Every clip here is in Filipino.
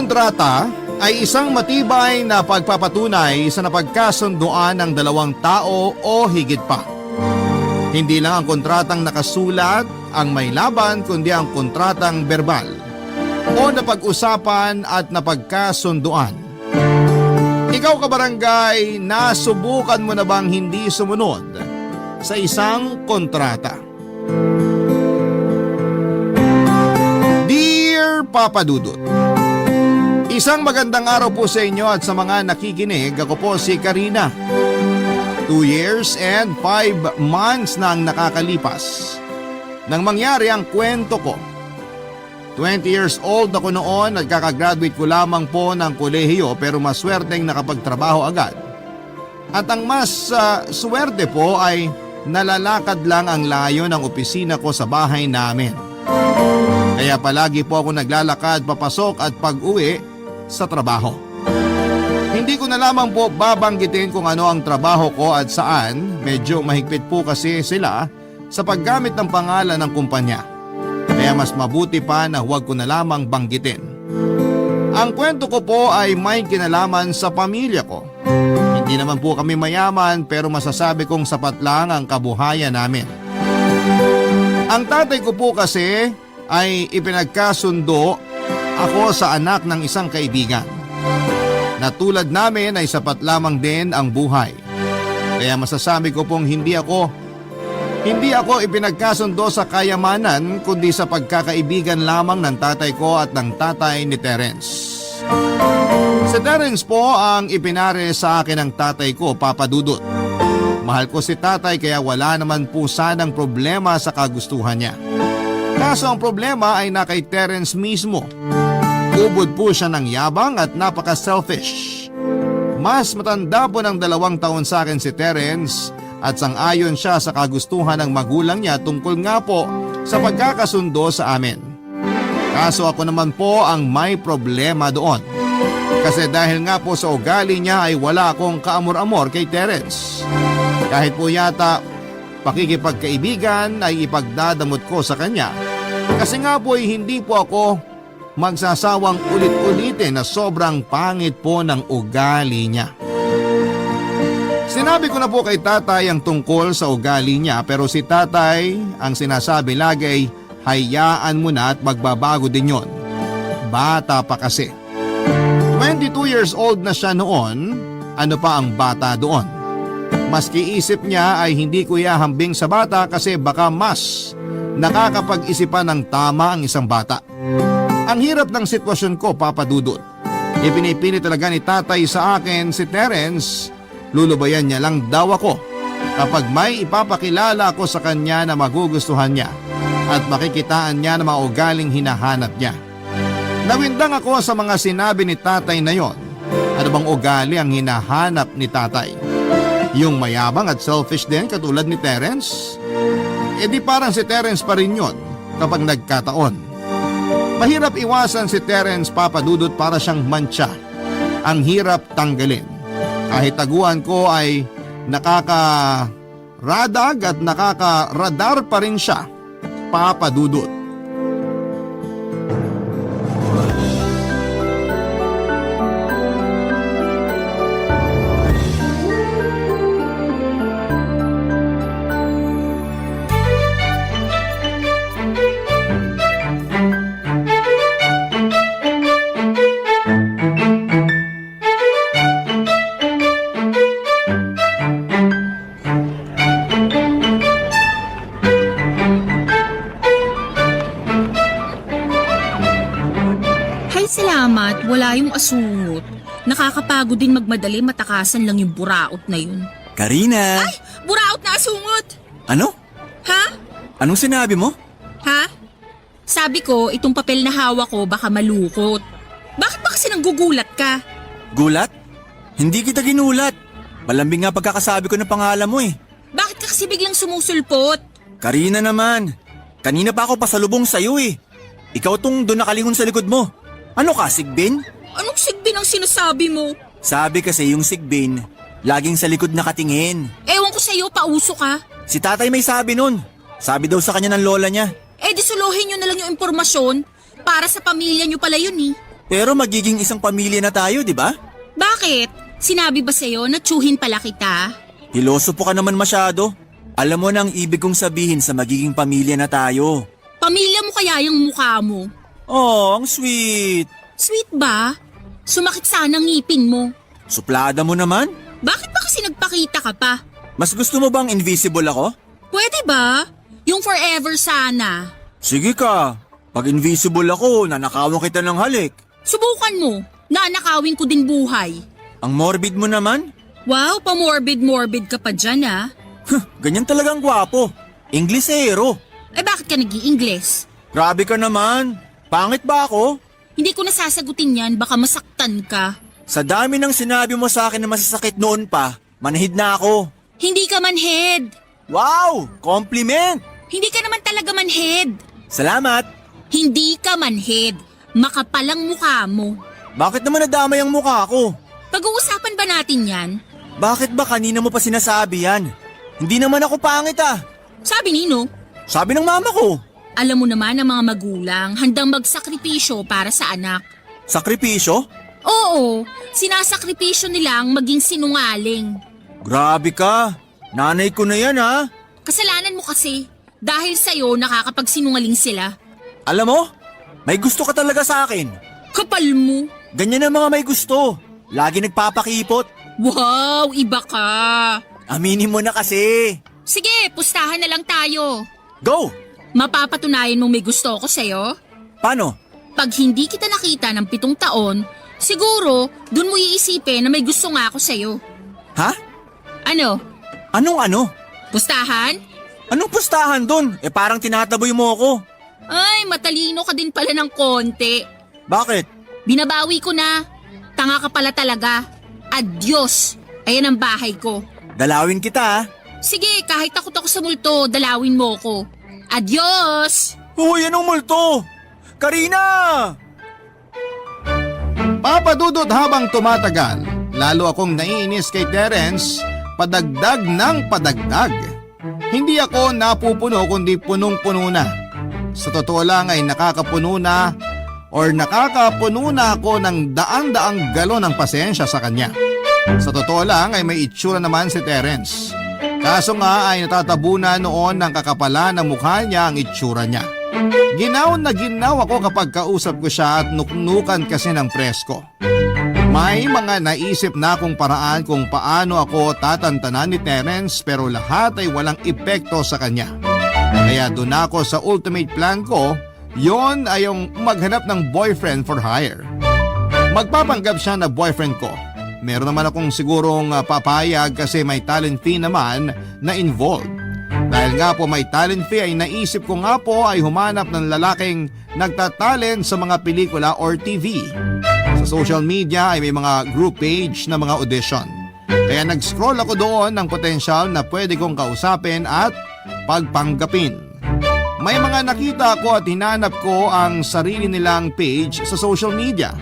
kontrata ay isang matibay na pagpapatunay sa napagkasunduan ng dalawang tao o higit pa. Hindi lang ang kontratang nakasulat ang may laban kundi ang kontratang verbal o napag-usapan at napagkasunduan. Ikaw kabarangay, nasubukan mo na bang hindi sumunod sa isang kontrata? Dear Papa Dudut, isang magandang araw po sa inyo at sa mga nakikinig. Ako po si Karina. 2 years and 5 months na ang nakakalipas nang mangyari ang kwento ko. 20 years old ako noon at kakagraduate ko lamang po ng kolehiyo pero maswerteng nakapagtrabaho agad. At ang mas swerte po ay nalalakad lang ang layo ng opisina ko sa bahay namin. Kaya palagi po ako naglalakad papasok at pag-uwi sa trabaho. Hindi ko na lamang po babanggitin kung ano ang trabaho ko at saan, medyo mahigpit po kasi sila sa paggamit ng pangalan ng kumpanya. Kaya mas mabuti pa na huwag ko na lamang banggitin. Ang kwento ko po ay may kinalaman sa pamilya ko. Hindi naman po kami mayaman pero masasabi kong sapat lang ang kabuhayan namin. Ang tatay ko po kasi ay ipinagkasundo ako sa anak ng isang kaibigan. Na tulad namin ay sapat lamang din ang buhay. Kaya masasabi ko pong hindi ako ipinagkasundo sa kayamanan kundi sa pagkakaibigan lamang ng tatay ko at ng tatay ni Terence. Si Terence po ang ipinare sa akin ng tatay ko, Papa Dudut. Mahal ko si tatay kaya wala naman po sanang problema sa kagustuhan niya. Kaso ang problema ay na kay Terence mismo. Ubod po siya ng yabang at napaka-selfish. Mas matanda po ng 2 taon sa akin si Terence at sang-ayon siya sa kagustuhan ng magulang niya tungkol nga po sa pagkakasundo sa amin. Kaso ako naman po ang may problema doon. Kasi dahil nga po sa ugali niya ay wala akong kaamor-amor kay Terence. Kahit po yata pakikipagkaibigan ay ipagdadamot ko sa kanya. Kasi nga po ay hindi po ako magsasawang ulit-ulitin na sobrang pangit po ng ugali niya. Sinabi ko na po kay tatay ang tungkol sa ugali niya pero si tatay ang sinasabi lagi ay hayaan mo na at magbabago din yon. Bata pa kasi. 22 years old na siya noon, ano pa ang bata doon? Maski isip niya ay hindi ko ihahambing sa bata kasi baka mas nakakapag-isipan ng tama ang isang bata. Ang hirap ng sitwasyon ko, Papa Dudut. Ipinipili talaga ni tatay sa akin si Terence. Lulubayan niya lang daw ako kapag may ipapakilala ako sa kanya na magugustuhan niya at makikitaan niya na mga ugaling hinahanap niya. Nawindang ako sa mga sinabi ni tatay na yon. Ano bang ugali ang hinahanap ni tatay? Yung mayabang at selfish din katulad ni Terence? E di parang si Terence pa rin yon kapag nagkataon. Mahirap iwasan si Terence, Papa Dudut, para siyang mantsa. Ang hirap tanggalin. Kahit taguan ko ay nakakaradag at nakakaradar pa rin siya, Papa Dudut. Salamat, wala yung asungot. Nakakapagod din magmadali, matakasan lang yung buraot na yun. Karina! Ay! Buraot na asungot! Ano? Ha? Anong sinabi mo? Ha? Sabi ko, itong papel na hawak ko baka malukot. Bakit ba kasi nanggugulat ka? Gulat? Hindi kita ginulat. Malambing nga pagkakasabi ko ng pangalan mo eh. Bakit ka kasi biglang sumusulpot? Karina naman. Kanina pa ako pasalubong sa'yo eh. Ikaw tong doon nakalingon sa likod mo. Ano ka, sigbin? Anong sigbin ang sinasabi mo? Sabi kasi yung sigbin, laging sa likod nakatingin. Ewan ko sa'yo, pauso ka. Si tatay may sabi nun. Sabi daw sa kanya ng lola niya. Eh di suluhin nyo na lang yung impormasyon. Para sa pamilya nyo pala yun eh. Pero magiging isang pamilya na tayo, di ba? Bakit? Sinabi ba sa'yo na tsuhin pala kita? Pilosopo ka naman masyado. Alam mo na ang ibig kong sabihin sa magiging pamilya na tayo. Pamilya mo kaya yung mukha mo? Oh, ang sweet. Sweet ba? Sumakit sana ang ngipin mo. Suplada mo naman. Bakit ba kasi nagpakita ka pa? Mas gusto mo bang invisible ako? Pwede ba? Yung forever sana. Sige ka. Pag invisible ako, nanakawan kita ng halik. Subukan mo. Nanakawin ko din buhay. Ang morbid mo naman. Wow, pa-morbid ka pa dyan ah. Ganyan talagang gwapo. Inglesero. Eh bakit ka nag-i-Ingles? Grabe ka naman. Pangit ba ako? Hindi ko nasasagutin yan, baka masaktan ka. Sa dami ng sinabi mo sa akin na masasakit noon pa, manhid na ako. Hindi ka manhead. Wow! Compliment! Hindi ka naman talaga manhead. Salamat! Hindi ka manhead. Makapalang mukha mo. Bakit naman nadamay ang mukha ko? Pag-uusapan ba natin yan? Bakit ba kanina mo pa sinasabi yan? Hindi naman ako pangit ah. Sabi nino, Sabi ng mama ko. alam mo naman ang mga magulang handang magsakripisyo para sa anak. Sakripisyo? Oo, sinasakripisyo nila ang maging sinungaling. Grabe ka. Nanay ko na yan ha. Kasalanan mo kasi. Dahil sa'yo nakakapagsinungaling sila. Alam mo, may gusto ka talaga sa akin. Kapal mo. Ganyan ang mga may gusto. Lagi nagpapakipot. Wow, iba ka. Aminin mo na kasi. Sige, pustahan na lang tayo. Go! Mapapatunayan mong may gusto ako sa'yo? Paano? Pag hindi kita nakita ng 7 taon, siguro dun mo iisipin na may gusto nga ako sa'yo. Ha? Ano? Anong ano? Pustahan? Anong pustahan dun? Parang tinataboy mo ako. Ay, matalino ka din pala ng konti. Bakit? Binabawi ko na. Tanga ka pala talaga. Adios. Ayan ang bahay ko. Dalawin kita ha. Sige, kahit takot ako sa multo, dalawin mo ko. Adios! Uy, anong multo? Karina! Papadudot habang tumatagal, lalo akong naiinis kay Terence, padagdag ng padagdag. Hindi ako napupuno kundi punong-puno na. Sa totoo lang ay nakakapuno na ako ng daan-daang galon ng pasensya sa kanya. Sa totoo lang ay may itsura naman si Terence. Kaso nga ay natatabunan noon ng kakapalan ng mukha niya ang itsura niya. Ginaw na ginaw ako kapag kausap ko siya at nuknukan kasi ng presko. May mga naisip na akong paraan kung paano ako tatantanan ni Terence pero lahat ay walang epekto sa kanya. Kaya doon ako sa ultimate plan ko, yon ay yung maghanap ng boyfriend for hire. Magpapanggap siya na boyfriend ko. Meron naman akong sigurong papayag kasi may talent fee naman na involved. Dahil nga po may talent fee ay naisip ko nga po ay humanap ng lalaking nagtatalent sa mga pelikula or TV. Sa social media ay may mga group page na mga audition. Kaya nag-scroll ako doon ng potensyal na pwede kong kausapin at pagpanggapin. May mga nakita ko at hinanap ko ang sarili nilang page sa social media.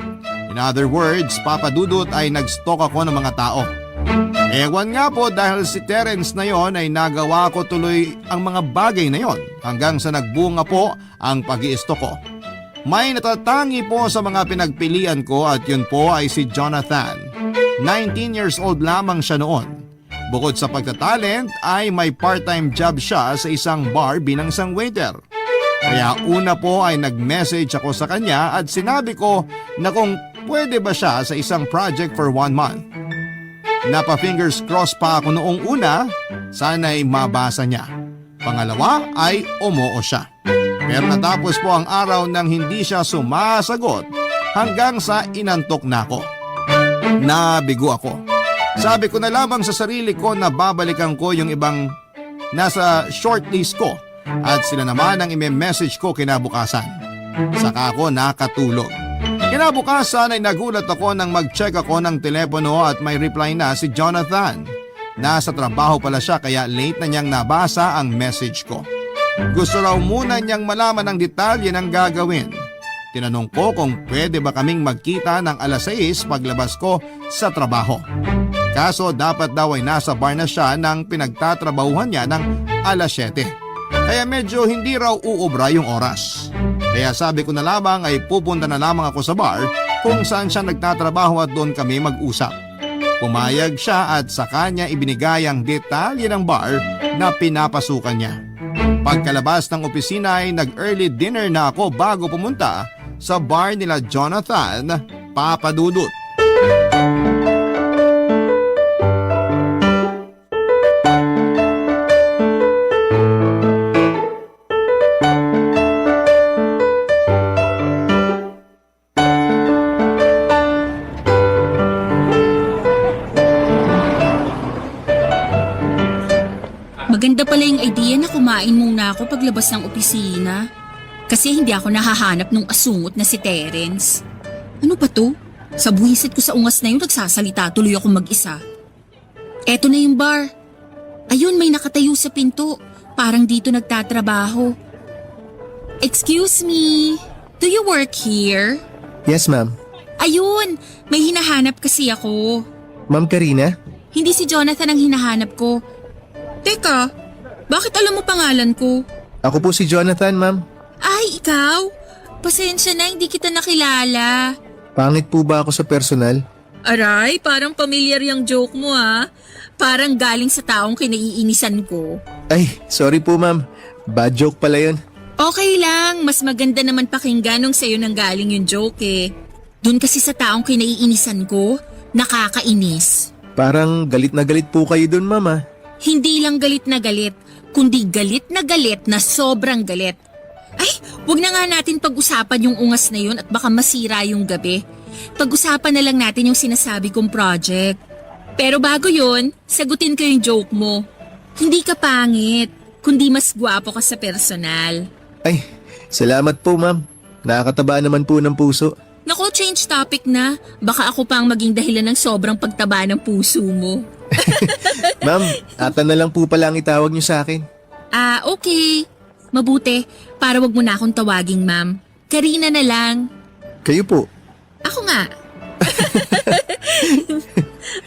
In other words, papadudot ay nag-stalk ako ng mga tao. Ewan nga po dahil si Terence na yon ay nagawa ko tuloy ang mga bagay na yon hanggang sa nagbunga po ang pag-i-stalk ko. May natatangi po sa mga pinagpilian ko at yun po ay si Jonathan. 19 years old lamang siya noon. Bukod sa pagtatalent ay may part-time job siya sa isang bar bilang isang waiter. Kaya una po ay nag-message ako sa kanya at sinabi ko na kung pwede ba siya sa isang project for 1 month. Napa-fingers crossed pa ako noong una, sana'y mabasa niya. Pangalawa ay umoo siya. Pero natapos po ang araw nang hindi siya sumasagot hanggang sa inantok na ako. Nabigo ako. Sabi ko na lamang sa sarili ko na babalikan ko yung ibang nasa shortlist ko at sila naman ang ime-message ko kinabukasan. Saka ako nakatulog. Kinabukasan ay nagulat ako nang mag-check ako ng telepono at may reply na si Jonathan. Nasa trabaho pala siya kaya late na niyang nabasa ang message ko. Gusto raw muna niyang malaman ang detalye ng gagawin. Tinanong ko kung pwede ba kaming magkita ng 6:00 paglabas ko sa trabaho. Kaso dapat daw ay nasa bar na siya nang pinagtatrabahuhan niya ng 7:00. Kaya medyo hindi raw uubra yung oras. Kaya sabi ko na lamang ay pupunta na lamang ako sa bar kung saan siya nagtatrabaho at doon kami mag-usap. Pumayag siya at sa kanya ibinigay ang detalye ng bar na pinapasukan niya. Pagkalabas ng opisina ay nag-early dinner na ako bago pumunta sa bar nila Jonathan, Papa Dudut. Maganda pala yung idea na kumain muna ako paglabas ng opisina. Kasi hindi ako nahahanap ng asungot na si Terence. Ano ba to? Sa buwisit ko sa ungas na yun, nagsasalita tuloy ako mag-isa. Eto na yung bar. Ayun, may nakatayo sa pinto. Parang dito nagtatrabaho. Excuse me, do you work here? Yes, ma'am. Ayun, may hinahanap kasi ako. Ma'am Karina? Hindi si Jonathan ang hinahanap ko. Teka, bakit alam mo pangalan ko? Ako po si Jonathan, ma'am. Ay, ikaw? Pasensya na, hindi kita nakilala. Pangit po ba ako sa personal? Aray, parang familiar yung joke mo ha. Parang galing sa taong kinaiinisan ko. Ay, sorry po, ma'am. Bad joke pala yun. Okay lang, mas maganda naman pakinggan nung sa'yo nang galing yung joke eh. Doon kasi sa taong kinaiinisan ko, nakakainis. Parang galit na galit po kayo dun, ma'am, ah. Hindi lang galit kundi galit na sobrang galit. Ay, wag na nga natin pag-usapan yung ungas na yun at baka masira yung gabi. Pag-usapan na lang natin yung sinasabi kong project. Pero bago yun, sagutin ko yung joke mo. Hindi ka pangit, kundi mas gwapo ka sa personal. Ay, salamat po, ma'am. Nakakataba naman po ng puso. Naku, change topic na. Baka ako pa ang maging dahilan ng sobrang pagtaba ng puso mo. Ma'am, Ata na lang po pala ang itawag niyo sa akin. Ah, okay. Mabuti, para wag mo na akong tawaging ma'am. Karina na lang. Kayo po. Ako nga.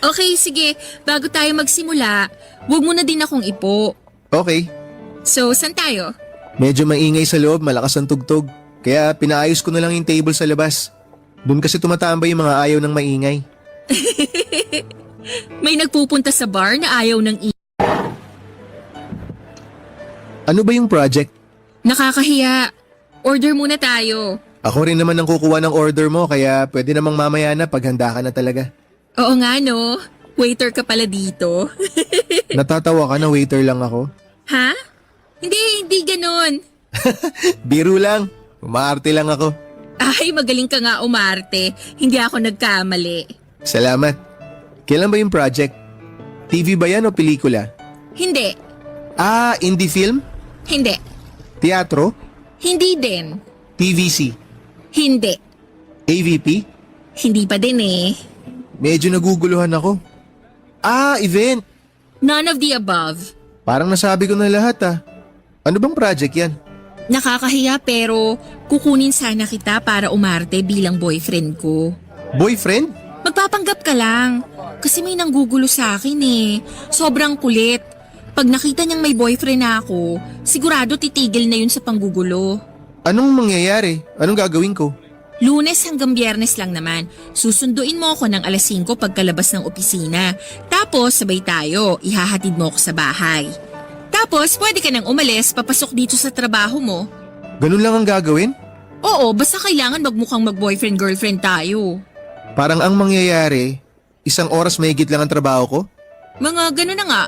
Okay, sige. Bago tayo magsimula, wag mo na din akong ipo. Okay. So, saan tayo? Medyo maingay sa loob, malakas ang tugtog. Kaya pinaayos ko na lang yung table sa labas. Doon kasi tumatambay yung mga ayaw ng maingay. May nagpupunta sa bar na ayaw ng Ano ba yung project? Nakakahiya. Order muna tayo. Ako rin naman ang kukuha ng order mo kaya pwede namang mamaya na paghanda ka na talaga. Oo nga no. Waiter ka pala dito. Natatawa ka na waiter lang ako? Ha? Hindi ganon. Biro lang. Umaarte lang ako. Ay, magaling ka nga umarte. Hindi ako nagkamali. Salamat. Kailan ba yung project? TV ba yan o pelikula? Hindi. Ah, indie film? Hindi. Teatro? Hindi din. TVC? Hindi. AVP? Hindi pa din eh. Medyo naguguluhan ako. Ah, event. None of the above. Parang nasabi ko na lahat ah. Ano bang project yan? Nakakahiya pero kukunin sana kita para umarte bilang boyfriend ko. Boyfriend? Magpapanggap ka lang. Kasi may nanggugulo sa akin eh. Sobrang kulit. Pag nakita niyang may boyfriend na ako, sigurado titigil na yun sa panggugulo. Anong mangyayari? Anong gagawin ko? Lunes hanggang Biyernes lang naman. Susunduin mo ako ng alas 5 pagkalabas ng opisina. Tapos sabay tayo, ihahatid mo ako sa bahay. Tapos pwede ka nang umalis, papasok dito sa trabaho mo. Ganun lang ang gagawin? Oo, basta kailangan magmukhang mag-boyfriend-girlfriend tayo. Parang ang mangyayari, isang oras mahigit lang ang trabaho ko? Mga ganun na nga.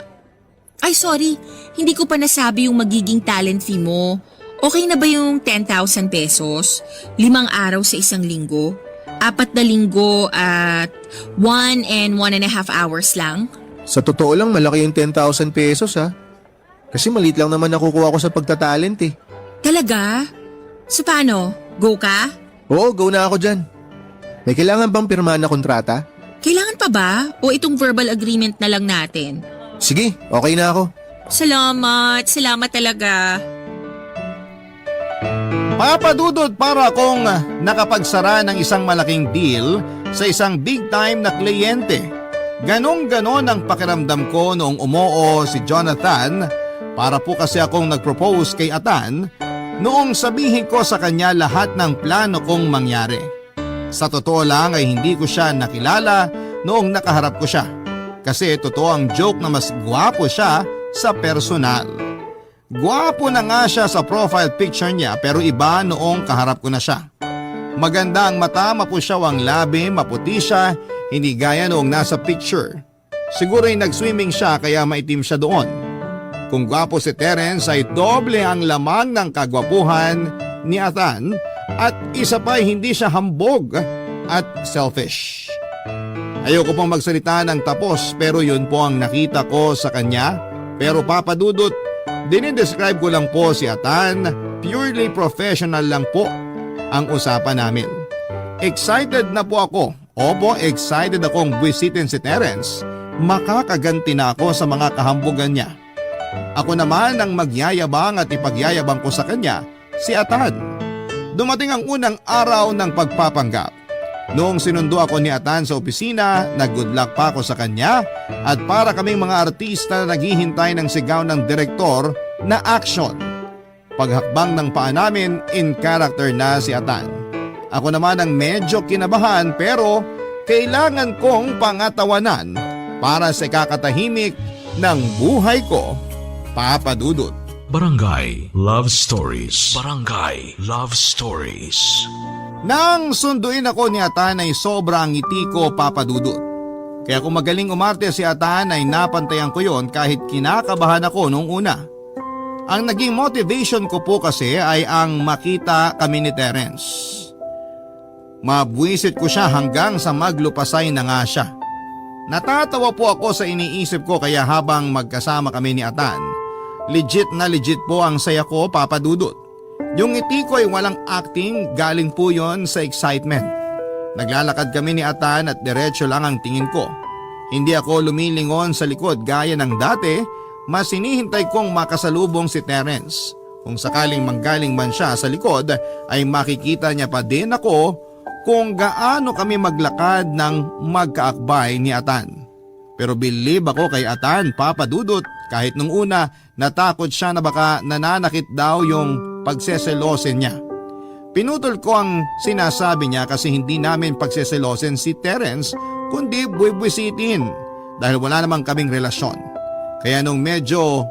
Ay sorry, hindi ko pa nasabi yung magiging talent fee mo. Okay na ba yung 10,000 pesos? 5 araw sa isang linggo? 4 na linggo at 1 and 1.5 hours lang? Sa totoo lang, malaki yung 10,000 pesos ha. Kasi maliit lang naman nakukuha ko sa pagtatalent eh. Talaga? So paano? Go ka? Oo, go na ako dyan. May kailangan bang pirmahan na kontrata? Kailangan pa ba? O itong verbal agreement na lang natin? Sige, okay na ako. Salamat talaga. Papadudod para akong nakapagsara ng isang malaking deal sa isang big time na kliyente. Ganon-ganon ang pakiramdam ko noong umoo si Jonathan para po kasi akong nag-propose kay Atan noong sabihin ko sa kanya lahat ng plano kong mangyari. Sa totoo lang ay hindi ko siya nakilala noong nakaharap ko siya. Kasi totoo ang joke na mas gwapo siya sa personal. Gwapo na nga siya sa profile picture niya pero iba noong kaharap ko na siya. Maganda ang mata, mapusyaw ang labi, maputi siya, hindi gaya noong nasa picture. Siguro ay nag-swimming siya kaya maitim siya doon. Kung gwapo si Terence ay doble ang lamang ng kagwapuhan ni Athan at isa pa ay hindi siya hambog at selfish. Ayoko pong magsalita ng tapos pero yun po ang nakita ko sa kanya. Pero Papa Dudut, dinidescribe ko lang po si Athan, purely professional lang po ang usapan namin. Excited na po ako. Opo, excited akong buwisitin si Terence. Makakaganti na ako sa mga kahambugan niya. Ako naman ang magyayabang at ipagyayabang ko sa kanya, si Athan. Dumating ang unang araw ng pagpapanggap. Noong sinundo ako ni Athan sa opisina, nag-good luck pa ako sa kanya at para kaming mga artista na naghihintay ng sigaw ng direktor na action. Paghakbang ng paa namin, in character na si Athan. Ako naman ang medyo kinabahan pero kailangan kong pangatawanan para sa kakatahimik ng buhay ko, Papa Dudut. Barangay Love Stories. Barangay Love Stories. Nang sunduin ako ni Athan ay sobrang ngiti ko, Papa Dudut. Kaya kung magaling umarte si Athan ay napantayan ko yon kahit kinakabahan ako noong una. Ang naging motivation ko po kasi ay ang makita kami ni Terence. Mabwisit ko siya hanggang sa maglupasay na nga siya. Natatawa po ako sa iniisip ko kaya habang magkasama kami ni Athan, legit na legit po ang saya ko, Papa Dudut. Yung ngiti ko ay walang acting, galing po yon sa excitement. Naglalakad kami ni Athan at diretso lang ang tingin ko. Hindi ako lumilingon sa likod gaya ng dati, mas hinihintay kong makasalubong si Terence. Kung sakaling manggaling man siya sa likod ay makikita niya pa din ako kung gaano kami maglakad ng magkaakbay ni Athan. Pero believe ako kay Athan, Papa Dudut, kahit nung una natakot siya na baka nananakit daw yung pagseselosin niya. Pinutol ko ang sinasabi niya kasi hindi namin pagseselosin si Terence kundi buwibwisitin dahil wala namang kaming relasyon. Kaya nung medyo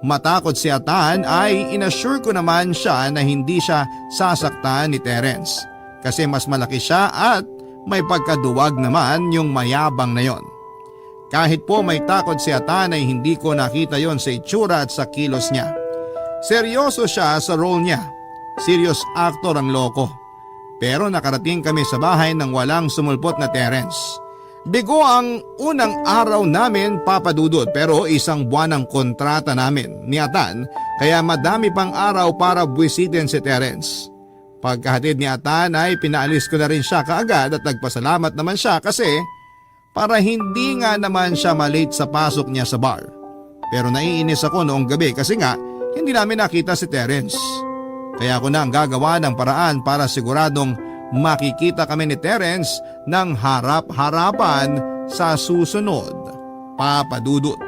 matakot si Athan ay inassure ko naman siya na hindi siya sasaktan ni Terence. Kasi mas malaki siya at may pagkaduwag naman yung mayabang na yon. Kahit po may takot si Athan ay hindi ko nakita yon sa itsura at sa kilos niya. Seryoso siya sa role niya. Serious actor ang loko. Pero nakarating kami sa bahay nang walang sumulpot na Terence. Bigo ang unang araw namin, Papa Dudut, pero isang buwan ang kontrata namin ni Athan kaya madami pang araw para buwisitin si Terence. Pagkahatid ni Athan ay pinaalis ko na rin siya kaagad at nagpasalamat naman siya kasi para hindi nga naman siya malate sa pasok niya sa bar. Pero naiinis ako noong gabi kasi nga hindi namin nakita si Terence. Kaya ako na ang gagawa ng paraan para siguradong makikita kami ni Terence ng harap-harapan sa susunod, Papa Dudut.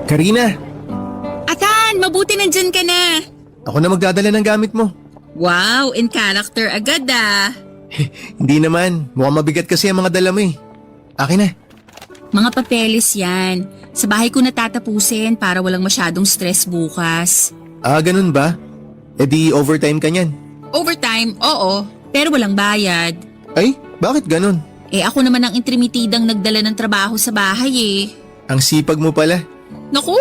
Karina, Athan, mabuti nandyan ka na. ako na magdadala ng gamit mo. Wow, in character agad ah. Hindi naman, mukhang mabigat kasi ang mga dala mo eh. Akin na. Mga papeles yan. Sa bahay ko natatapusin para walang masyadong stress bukas. Ah, ganun ba? E di overtime ka niyan. Overtime, oo. Pero walang bayad. Ay, bakit ganun? Eh ako naman ang intrimitidang nagdala ng trabaho sa bahay eh. Ang sipag mo pala. Naku,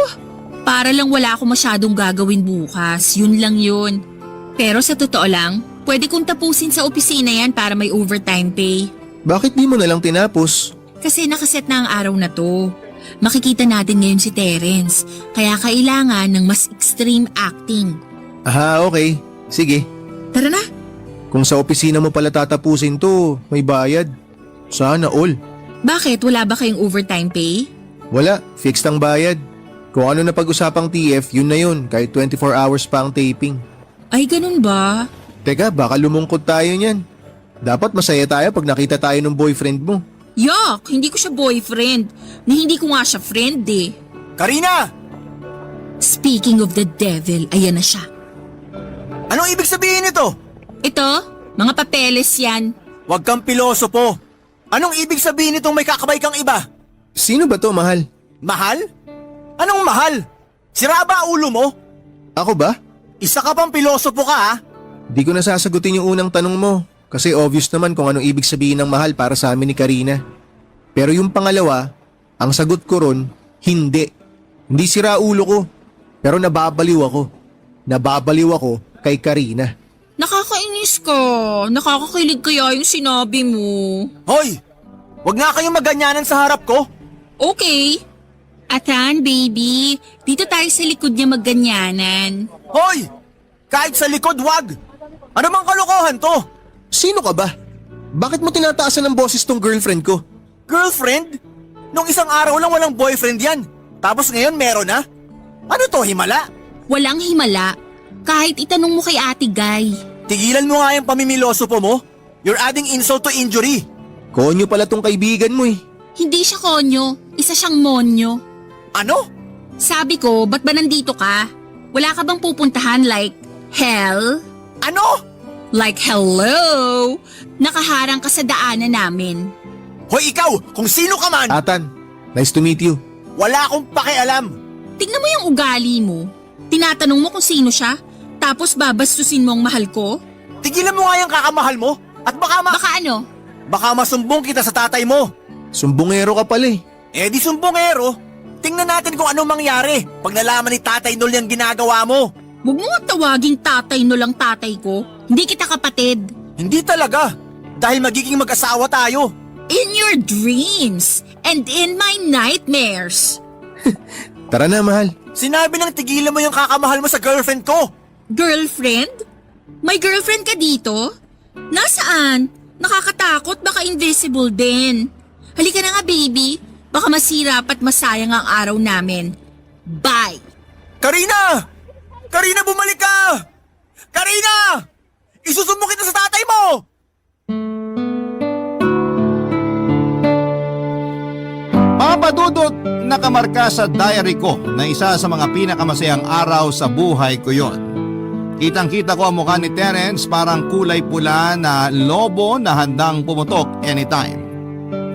para lang wala ako masyadong gagawin bukas. Yun lang yun. Pero sa totoo lang, pwede kong tapusin sa opisina yan para may overtime pay. Bakit di mo na lang tinapos? Kasi nakaset na ang araw na to. Makikita natin ngayon si Terence. Kaya kailangan ng mas extreme acting. Aha, okay. Sige. Tara na. Kung sa opisina mo pala tatapusin to, may bayad. Sana all. Bakit? Wala ba kayong overtime pay? Wala, fixed ang bayad. Kung ano na pag-usapang TF, yun na yun, kahit 24 hours pa ang taping. Ay, ganun ba? Teka, baka lumungkot tayo niyan. Dapat masaya tayo pag nakita tayo ng boyfriend mo. Yuck! Hindi ko siya boyfriend. Ni hindi ko nga siya friend eh. Karina! Speaking of the devil, ayan na siya. Anong ibig sabihin nito? Ito, mga papeles yan. Huwag kang pilosopo. Anong ibig sabihin nitong may kakabay kang iba? Sino ba to, mahal? Mahal? Anong mahal? Sira ba ulo mo? Ako ba? Isa ka pang pilosopo ka ha? Di ko nasasagutin yung unang tanong mo kasi obvious naman kung anong ibig sabihin ng mahal para sa amin ni Karina. Pero yung pangalawa, ang sagot ko ron, hindi. Hindi sira ulo ko, pero nababaliw ako. Nababaliw ako kay Karina. Nakakainis ka. Nakakakilig kaya yung sinabi mo. Hoy! Huwag nga kayong maganyanan sa harap ko. Okay. Atan, baby. Dito tayo sa likod niya magganyanan. Hoy! Kahit sa likod, wag! Ano bang kalokohan to? Sino ka ba? Bakit mo tinataasan ng boses tong girlfriend ko? Girlfriend? Nung isang araw lang walang boyfriend yan. Tapos ngayon meron na? Ano to, himala? Walang himala. Kahit itanong mo kay Ate Guy. Tigilan mo nga yung pamimilosopo mo. You're adding insult to injury. Konyo pala tong kaibigan mo eh. Hindi siya konyo. Isa siyang monyo. Ano? Sabi ko, ba't ba nandito ka? Wala ka bang pupuntahan like hell? Ano? Like hello? Nakaharang ka sa daanan namin. Hoy ikaw, kung sino ka man, Atan, nice to meet you. wala akong pakialam. Tignan mo yung ugali mo. Tinatanong mo kung sino siya, tapos babastusin mo ang mahal ko? Tigilan mo nga yung kakamahal mo at Baka ano? baka masumbong kita sa tatay mo. Sumbongero ka pala eh. Eh di sumbongero. Tingnan natin kung anong mangyari pag nalaman ni Tatay Nol yung ginagawa mo. Huwag mo nga tawaging tatay no lang tatay ko. Hindi kita kapatid. Hindi talaga. Dahil magiging mag-asawa tayo. In your dreams and in my nightmares. Tara na, mahal. Sinabi ng tigilan mo yung kakamahal mo sa girlfriend ko. Girlfriend? May girlfriend ka dito? Nasaan? Nakakatakot, baka invisible din. Halika na nga baby, baka masira at masayang ang araw namin. Bye! Karina! Karina, bumalik ka! Karina! Isusumbong kita sa tatay mo! Papadudot, nakamarka sa diary ko na isa sa mga pinakamasayang araw sa buhay ko yon. Kitang-kita ko ang mukha ni Terence, parang kulay pula na lobo na handang pumutok anytime.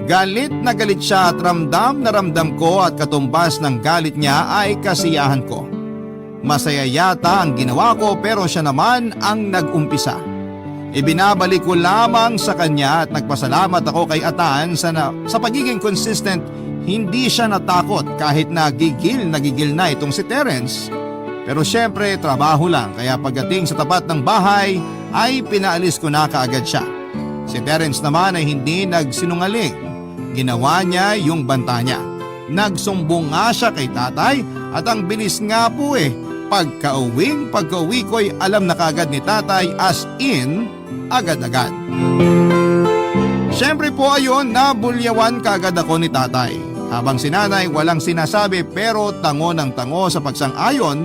Galit na galit siya at ramdam na ramdam ko at katumbas ng galit niya ay kasiyahan ko. Masaya yata ang ginawa ko pero siya naman ang nag-umpisa. Ibinabalik ko lamang sa kanya at nagpasalamat ako kay Atan sa pagiging consistent. Hindi siya natakot kahit na gigil na itong si Terence. Pero syempre trabaho lang kaya pagdating sa tapat ng bahay ay pinaalis ko na kaagad siya. Si Terence naman ay hindi nagsinungaling. Ginawa niya yung banta niya. Nagsumbong nga siya kay tatay at ang bilis nga po eh. Pagka-uwi ko'y alam na kaagad ni tatay as in agad-agad. Syempre po ayon nabulyawan kaagad ako ni tatay. Habang si nanay walang sinasabi pero tango ng tango sa pagsang-ayon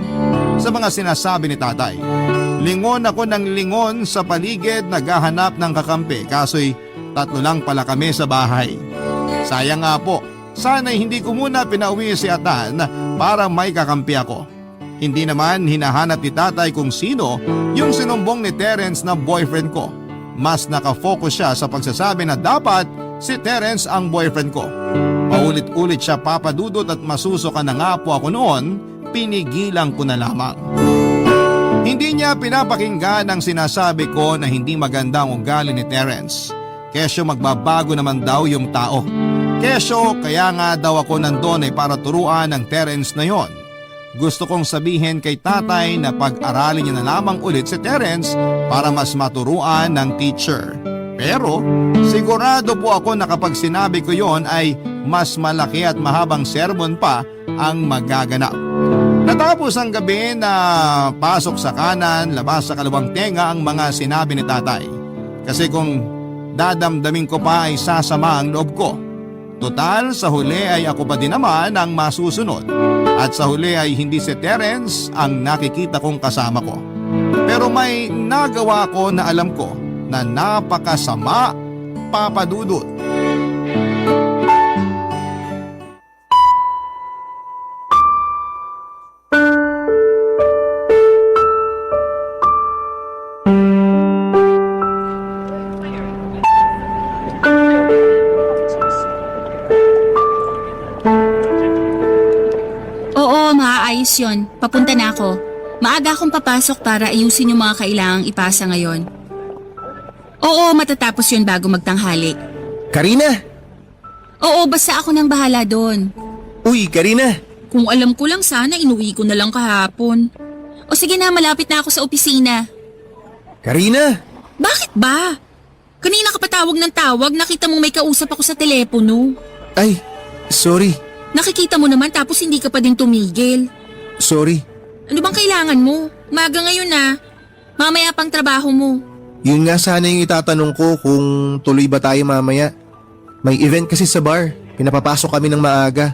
sa mga sinasabi ni tatay. Lingon ako ng lingon sa paligid naghahanap ng kakampi kaso'y 3 lang pala kami sa bahay. Sayang nga po, sana'y hindi ko muna pinauwi si Atan para may kakampi ako. Hindi naman hinahanap ni tatay kung sino yung sinumbong ni Terence na boyfriend ko. Mas nakafocus siya sa pagsasabi na dapat si Terence ang boyfriend ko. Paulit-ulit siya papadudot at masusuka na nga po ako noon, pinigilan ko na lamang. Hindi niya pinapakinggan ang sinasabi ko na hindi maganda ang ugali ni Terence. Kesyo magbabago naman daw yung tao. Kesyo kaya nga daw ako nandun ay para turuan ng Terence na yon. Gusto kong sabihin kay tatay na pag-aralin niya na lamang ulit si Terence para mas maturuan ng teacher. Pero sigurado po ako na kapag sinabi ko yon ay mas malaki at mahabang sermon pa ang magaganap. Natapos ang gabi na pasok sa kanan, labas sa kalawang tenga ang mga sinabi ni tatay. Kasi kung dadamdamin ko pa ay sasama ang loob ko. Total sa huli ay ako pa din naman ang masusunod. At sa huli ay hindi si Terence ang nakikita kong kasama ko. Pero may nagawa ko na alam ko na napakasama, Papa Dudut. Oo, maaayos yun. Papunta na ako. Maaga akong papasok para ayusin yung mga kailangang ipasa ngayon. Oo, matatapos yun bago magtanghali. Karina! Oo, basta ako nang bahala doon. Uy, Karina! Kung alam ko lang sana, inuwi ko na lang kahapon. O sige na, malapit na ako sa opisina. Karina! Bakit ba? Kanina ka pa tawag ng tawag, nakita mong may kausap ako sa telepono. Ay, sorry. Nakikita mo naman tapos hindi ka pa din tumigil. Sorry. Ano bang kailangan mo? Maga ngayon na. Mamaya pang trabaho mo. Yun nga sana yung itatanong ko kung tuloy ba tayo mamaya. May event kasi sa bar. Pinapapasok kami ng maaga.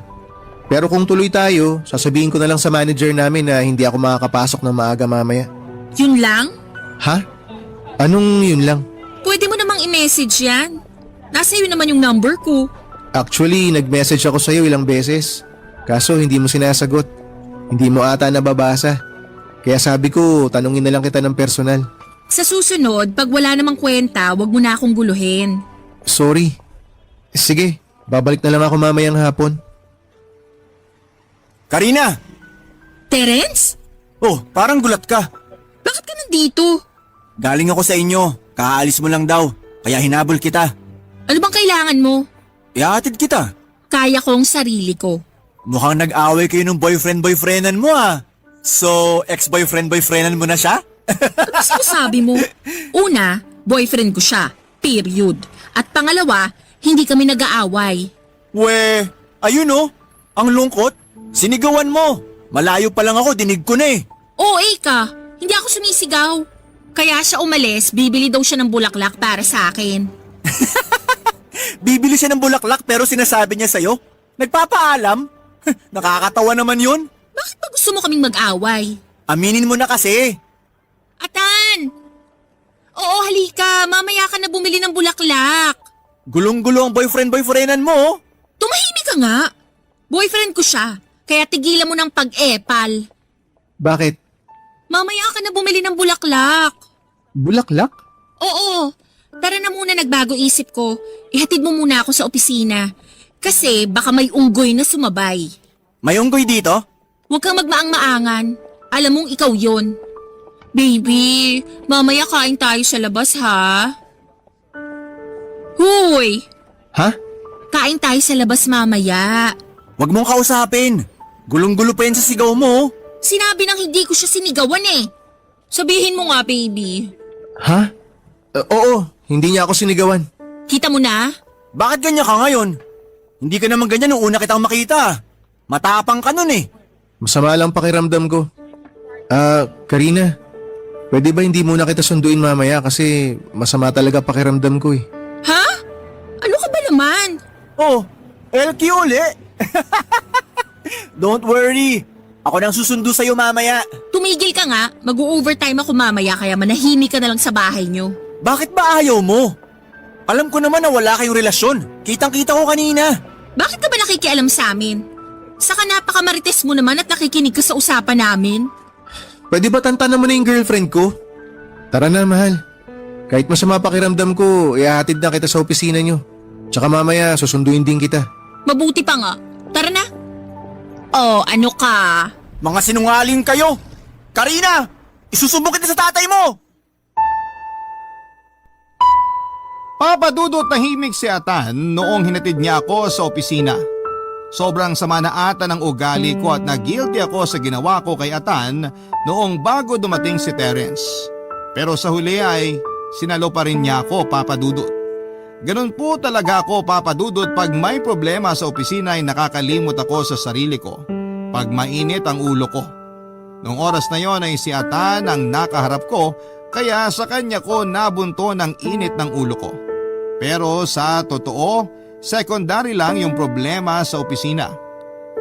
Pero kung tuloy tayo, sasabihin ko na lang sa manager namin na hindi ako makakapasok ng maaga mamaya. Yun lang? Ha? Anong yun lang? Pwede mo namang i-message yan. Nasa iyo naman yung number ko. Actually, nag-message ako sa'yo ilang beses. Kaso hindi mo sinasagot. Hindi mo ata nababasa. Kaya sabi ko, tanungin na lang kita ng personal. Sa susunod, pag wala namang kwenta, wag mo na akong guluhin. Sorry. Sige, babalik na lang ako mamayang hapon. Karina! Terence? Oh, parang gulat ka. Bakit ka nandito? Galing ako sa inyo. Kakaalis mo lang daw. Kaya hinabol kita. Ano bang kailangan mo? Ihatid kita. Kaya ko ang sarili ko. Mukhang nag-away kayo ng boyfriend-boyfriendan mo ah. So, ex-boyfriend-boyfriendan mo na siya? Ano sabi mo? Una, boyfriend ko siya. Period. At pangalawa, hindi kami nag-aaway. We, ayun oh. Ang lungkot. Sinigawan mo. Malayo pa lang ako, dinig ko na eh. Oo, ka. Hindi ako sumisigaw. Kaya siya umalis, bibili daw siya ng bulaklak para sa akin. Bibili siya ng bulaklak pero sinasabi niya sa'yo? Nagpapaalam? Nakakatawa naman yun. Bakit ba gusto mo kaming mag-away? Aminin mo na kasi. Atan! Oo, halika. Mamaya ka na bumili ng bulaklak. Gulong-gulo ang boyfriend-boyfriendan mo oh. Tumahimik ka nga. Boyfriend ko siya. Kaya tigilan mo ng pag-epal. Bakit? Mamaya ka na bumili ng bulaklak. Bulaklak? Oo. Tara na muna, nagbago isip ko. Ihatid mo muna ako sa opisina. Kasi baka may unggoy na sumabay. May unggoy dito? Huwag kang magmaang-maangan. Alam mong ikaw yon. Baby, mamaya kain tayo sa labas ha? Huy! Ha? Kain tayo sa labas mamaya. Huwag mong kausapin. Gulong-gulo pa yan sa sigaw mo. Sinabi nang hindi ko siya sinigawan eh. Sabihin mo nga, baby. Ha? Oo, hindi niya ako sinigawan. Kita mo na? Bakit ganyan ka ngayon? Hindi ka naman ganyan nung una kitang makita. Matapang ka nun eh. Masama lang pakiramdam ko. Karina, pwede ba hindi muna kita sunduin mamaya kasi masama talaga pakiramdam ko eh. Ha? Ano ka ba naman? Oh, LQ uli. Don't worry. Ako nang susundo sa'yo mamaya. Tumigil ka nga. Mag-overtime ako mamaya kaya manahimik ka na lang sa bahay nyo. Bakit ba ayaw mo? Alam ko naman na wala kayong relasyon. Kitang-kita ko kanina. Bakit ka ba nakikialam sa amin? Saka napakamarites mo naman at nakikinig ka sa usapan namin. Pwede ba tantanan mo na yung girlfriend ko? Tara na, mahal. Kahit masama pakiramdam ko, ihahatid na kita sa opisina nyo. Tsaka mamaya, susunduin din kita. Mabuti pa nga. Tara na. Oh, ano ka? Mga sinungaling kayo. Karina, isusumbong kita sa tatay mo. Papa Dudut, tahimik si Atan noong hinatid niya ako sa opisina. Sobrang sama na ata ng ugali ko at nag-guilty ako sa ginawa ko kay Atan noong bago dumating si Terence. Pero sa huli ay sinalo pa rin niya ako, Papa Dudut. Ganun po talaga ako, Papa Dudut, pag may problema sa opisina ay nakakalimot ako sa sarili ko. Pag mainit ang ulo ko. Noong oras na yon ay si Atan ang nakaharap ko kaya sa kanya ko nabunto ng init ng ulo ko. Pero sa totoo, secondary lang yung problema sa opisina.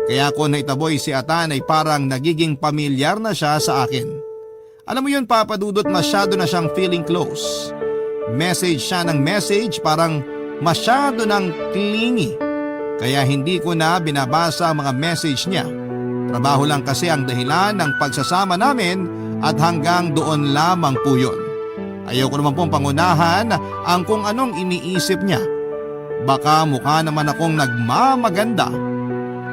Kaya ko naitaboy si Atan ay parang nagiging pamilyar na siya sa akin. Alam mo yun, Papa Dudut, masyado na siyang feeling close. Message siya ng message, parang masyado ng clingy. Kaya hindi ko na binabasa ang mga message niya. Trabaho lang kasi ang dahilan ng pagsasama namin at hanggang doon lamang po yun. Ayoko naman pong pangunahan ang kung anong iniisip niya. Baka mukha naman akong nagmamaganda.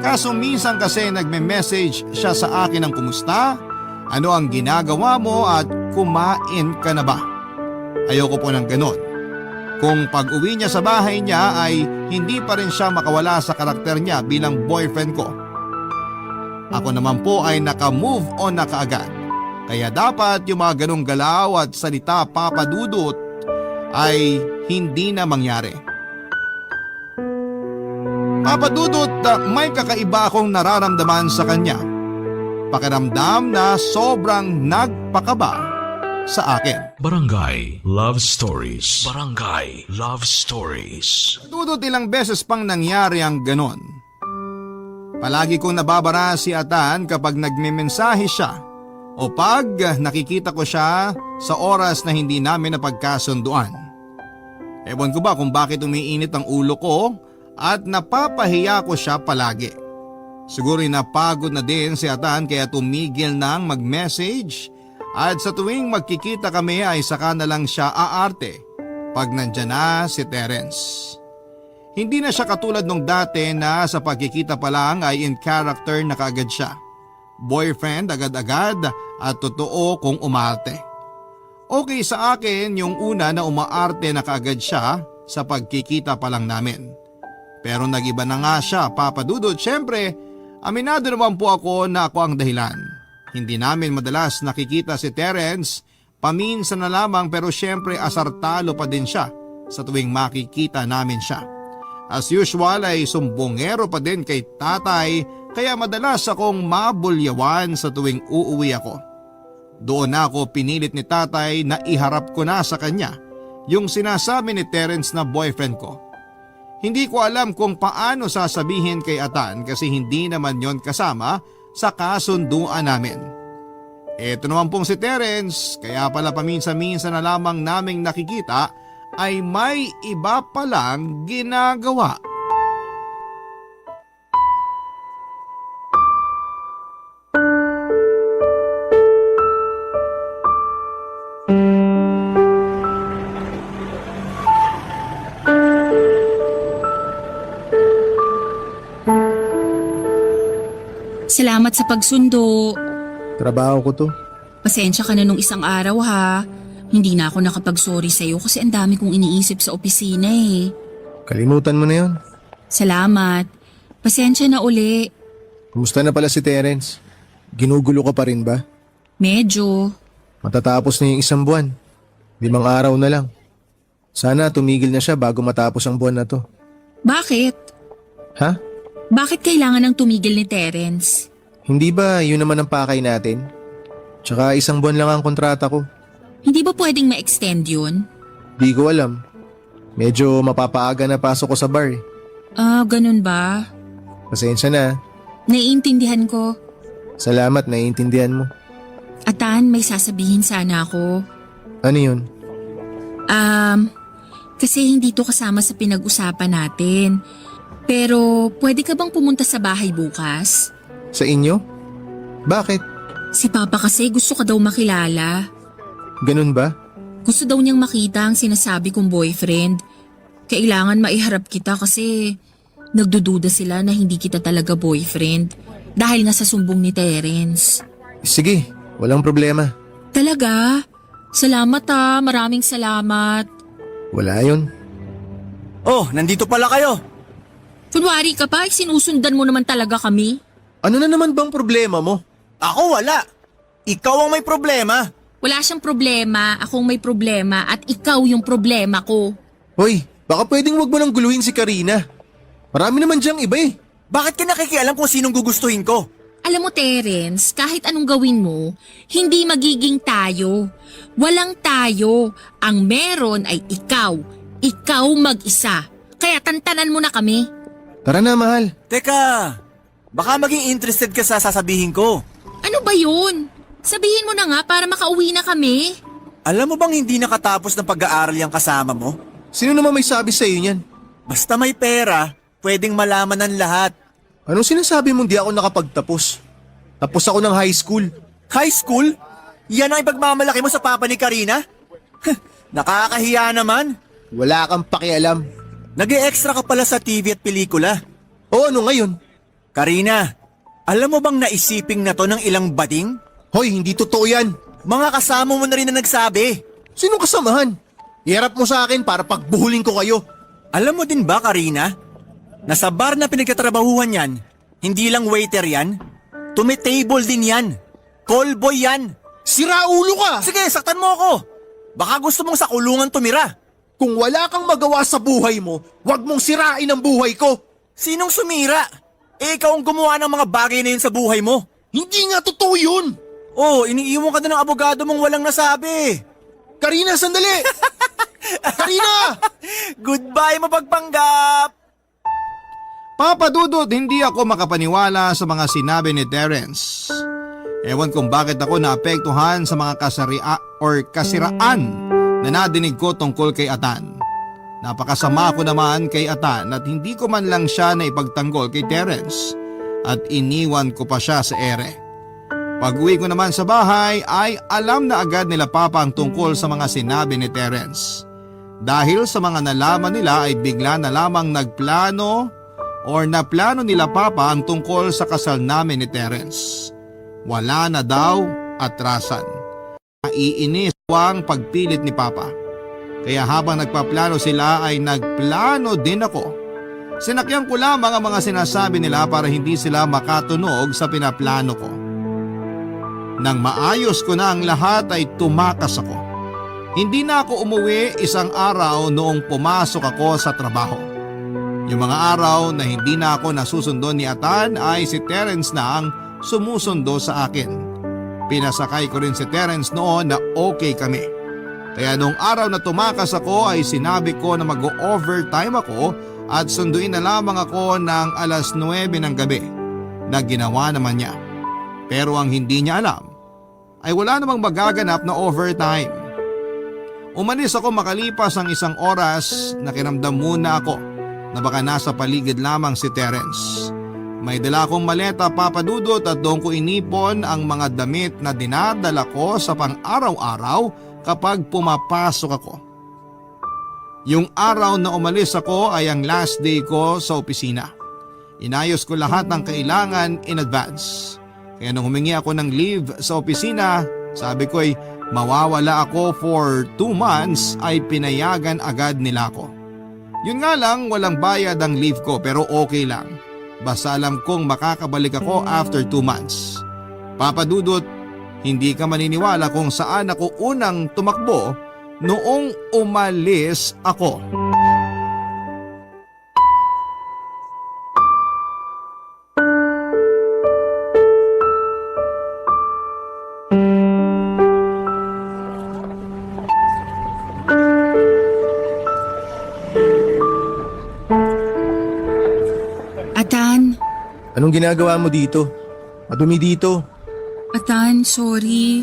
Kaso minsan kasi nagme-message siya sa akin ng kumusta, ano ang ginagawa mo at kumain ka na ba? Ayoko po ng ganon. Kung pag-uwi niya sa bahay niya ay hindi pa rin siya makawala sa karakter niya bilang boyfriend ko. Ako naman po ay naka-move on na kaagad. Kaya dapat yung mga ganong galaw at salita Papa Dudut ay hindi na mangyari. Papa Dudut, may kakaiba akong nararamdaman sa kanya. Pakiramdam na sobrang nagpakaba sa akin. Barangay Love Stories. Barangay Love Stories. Dudut, ilang beses pang nangyari ang ganon. Palagi kong nababara si Atan kapag nagmemensahe siya o pag nakikita ko siya sa oras na hindi namin napagkasunduan. Ewan ko ba kung bakit umiinit ang ulo ko at napapahiya ko siya palagi. Siguro napagod na din si Atan kaya tumigil nang mag-message at sa tuwing magkikita kami ay saka na lang siya aarte pag nandyan na si Terence. Hindi na siya katulad nung dati na sa pagkikita pa lang ay in character na kaagad siya. Boyfriend agad-agad at totoo kung umarte. Okay sa akin yung una na umaarte na kaagad siya sa pagkikita pa lang namin. Pero nagiba na nga siya, Papa Dudut. Siyempre, aminado naman po ako na ako ang dahilan. Hindi namin madalas nakikita si Terence, paminsan na lamang pero siyempre asartalo pa din siya sa tuwing makikita namin siya. As usual ay sumbongero pa din kay tatay kaya madalas akong mabulyawan sa tuwing uuwi ako. Doon na ako pinilit ni tatay na iharap ko na sa kanya yung sinasabi ni Terence na boyfriend ko. Hindi ko alam kung paano sasabihin kay Atan kasi hindi naman yon kasama sa kasunduan namin. Ito naman pong si Terence, kaya pala paminsan-minsan na lamang naming nakikita ay may iba palang ginagawa. Salamat sa pagsundo. Trabaho ko to. Pasensya ka na nung isang araw ha. Hindi na ako nakapag-sorry sa'yo kasi ang dami kong iniisip sa opisina eh. Kalimutan mo na yon. Salamat. Pasensya na uli. Kumusta na pala si Terence? Ginugulo ka pa rin ba? Medyo. Matatapos na yung isang buwan. 5 araw na lang. Sana tumigil na siya bago matapos ang buwan na to. Bakit? Ha? Bakit kailangan ng tumigil ni Terence? Hindi ba yun naman ang pakay natin? Tsaka 1 buwan lang ang kontrata ko. Hindi ba pwedeng ma-extend yun? Di ko alam. Medyo mapapaaga na pasok ko sa bar eh. Ganun ba? Pasensya na. Naiintindihan ko. Salamat, naiintindihan mo. Atan, may sasabihin sana ako. Ano yun? Kasi hindi to kasama sa pinag-usapan natin. Pero pwede ka bang pumunta sa bahay bukas? Sa inyo? Bakit? Si Papa kasi gusto ka daw makilala. Ganun ba? Gusto daw niyang makita ang sinasabi kong boyfriend. Kailangan maiharap kita kasi nagdududa sila na hindi kita talaga boyfriend dahil nga sa sumbong ni Terence. Sige, walang problema. Talaga? Salamat maraming salamat. Wala yun. Oh, nandito pala kayo. Kunwari ka pa, sinusundan mo naman talaga kami. Ano na naman bang problema mo? Ako wala. Ikaw ang may problema. Wala siyang problema, akong may problema at ikaw yung problema ko. Hoy, baka pwedeng wag mo nang guluhin si Karina. Marami naman diyang iba eh. Bakit ka nakikialam kung sinong gugustuhin ko? Alam mo Terence, kahit anong gawin mo, hindi magiging tayo. Walang tayo. Ang meron ay ikaw. Ikaw mag-isa. Kaya tantanan mo na kami. Tara na, mahal. Teka, baka maging interested ka sa sasabihin ko. Ano ba yun? Sabihin mo na nga para makauwi na kami. Alam mo bang hindi nakatapos ng pag-aaral yung kasama mo? Sino naman may sabi sa iyo niyan? Basta may pera, pwedeng malaman ng lahat. Anong sinasabi mong di ako nakapagtapos? Tapos ako ng high school. High school? Yan ang ipagmamalaki mo sa papa ni Karina? Nakakahiya naman. Wala kang pakialam. Nag-e-extra ka pala sa TV at pelikula. O ano ngayon? Karina, alam mo bang naisiping na to ng ilang bading? Hoy, hindi totoo yan. Mga kasama mo na rin na nagsabi. Sinong kasamahan? Iharap mo sa akin para pagbuhulin ko kayo. Alam mo din ba, Karina? Nasa bar na pinagtatrabahuhan yan, hindi lang waiter yan, tumitable din yan. Callboy yan. Sira ulo ka! Sige, saktan mo ako. Baka gusto mong sa kulungan tumira. Kung wala kang magawa sa buhay mo, huwag mong sirain ang buhay ko. Sinong sumira? Eh, ikaw ang gumawa ng mga bagay na yun sa buhay mo. Hindi nga totoo yun. Oh, iniiwan ka na ng abogado mong walang nasabi. Karina, sandali! Karina! Goodbye, mapagpanggap! Papa Dudut, hindi ako makapaniwala sa mga sinabi ni Terence. Ewan kung bakit ako naapektuhan sa mga kasiraan na nadinig ko tungkol kay Atan. Napakasama ko naman kay Atan at hindi ko man lang siya na ipagtanggol kay Terence at iniwan ko pa siya sa ere. Pag-uwi ko naman sa bahay ay alam na agad nila Papa ang tungkol sa mga sinabi ni Terence. Dahil sa mga nalaman nila ay bigla na lamang naplano nila Papa ang tungkol sa kasal namin ni Terence. Wala na daw atrasan. Naiinis ang pagpilit ni Papa. Kaya habang nagpaplano sila ay nagplano din ako. Sinakyan ko lamang ang mga sinasabi nila para hindi sila makatunog sa pinaplano ko. Nang maayos ko na ang lahat ay tumakas ako. Hindi na ako umuwi isang araw noong pumasok ako sa trabaho. Yung mga araw na hindi na ako nasusundo ni Atan ay si Terence na ang sumusundo sa akin. Pinasakay ko rin si Terence noon na okay kami. Kaya noong araw na tumakas ako ay sinabi ko na mag-overtime ako at sunduin na lamang ako ng 9:00 ng gabi na ginawa naman niya. Pero ang hindi niya alam ay wala namang magaganap na overtime. Umalis ako makalipas ang 1 oras na kinamdam muna ako na baka nasa paligid lamang si Terence. May dala akong maleta, Papa Dudut, at doon ko inipon ang mga damit na dinadala ko sa pang-araw-araw kapag pumapasok ako. Yung araw na umalis ako ay ang last day ko sa opisina. Inayos ko lahat ng kailangan in advance. Kaya nung humingi ako ng leave sa opisina, sabi ko ay mawawala ako for 2 months ay pinayagan agad nila ako. Yun nga lang, walang bayad ang leave ko pero okay lang. Basta alam kong makakabalik ako after 2 months. Papa Dudut, hindi ka maniniwala kung saan ako unang tumakbo noong umalis ako. Atan, Anong ginagawa mo dito? Madumi dito. Atan, sorry.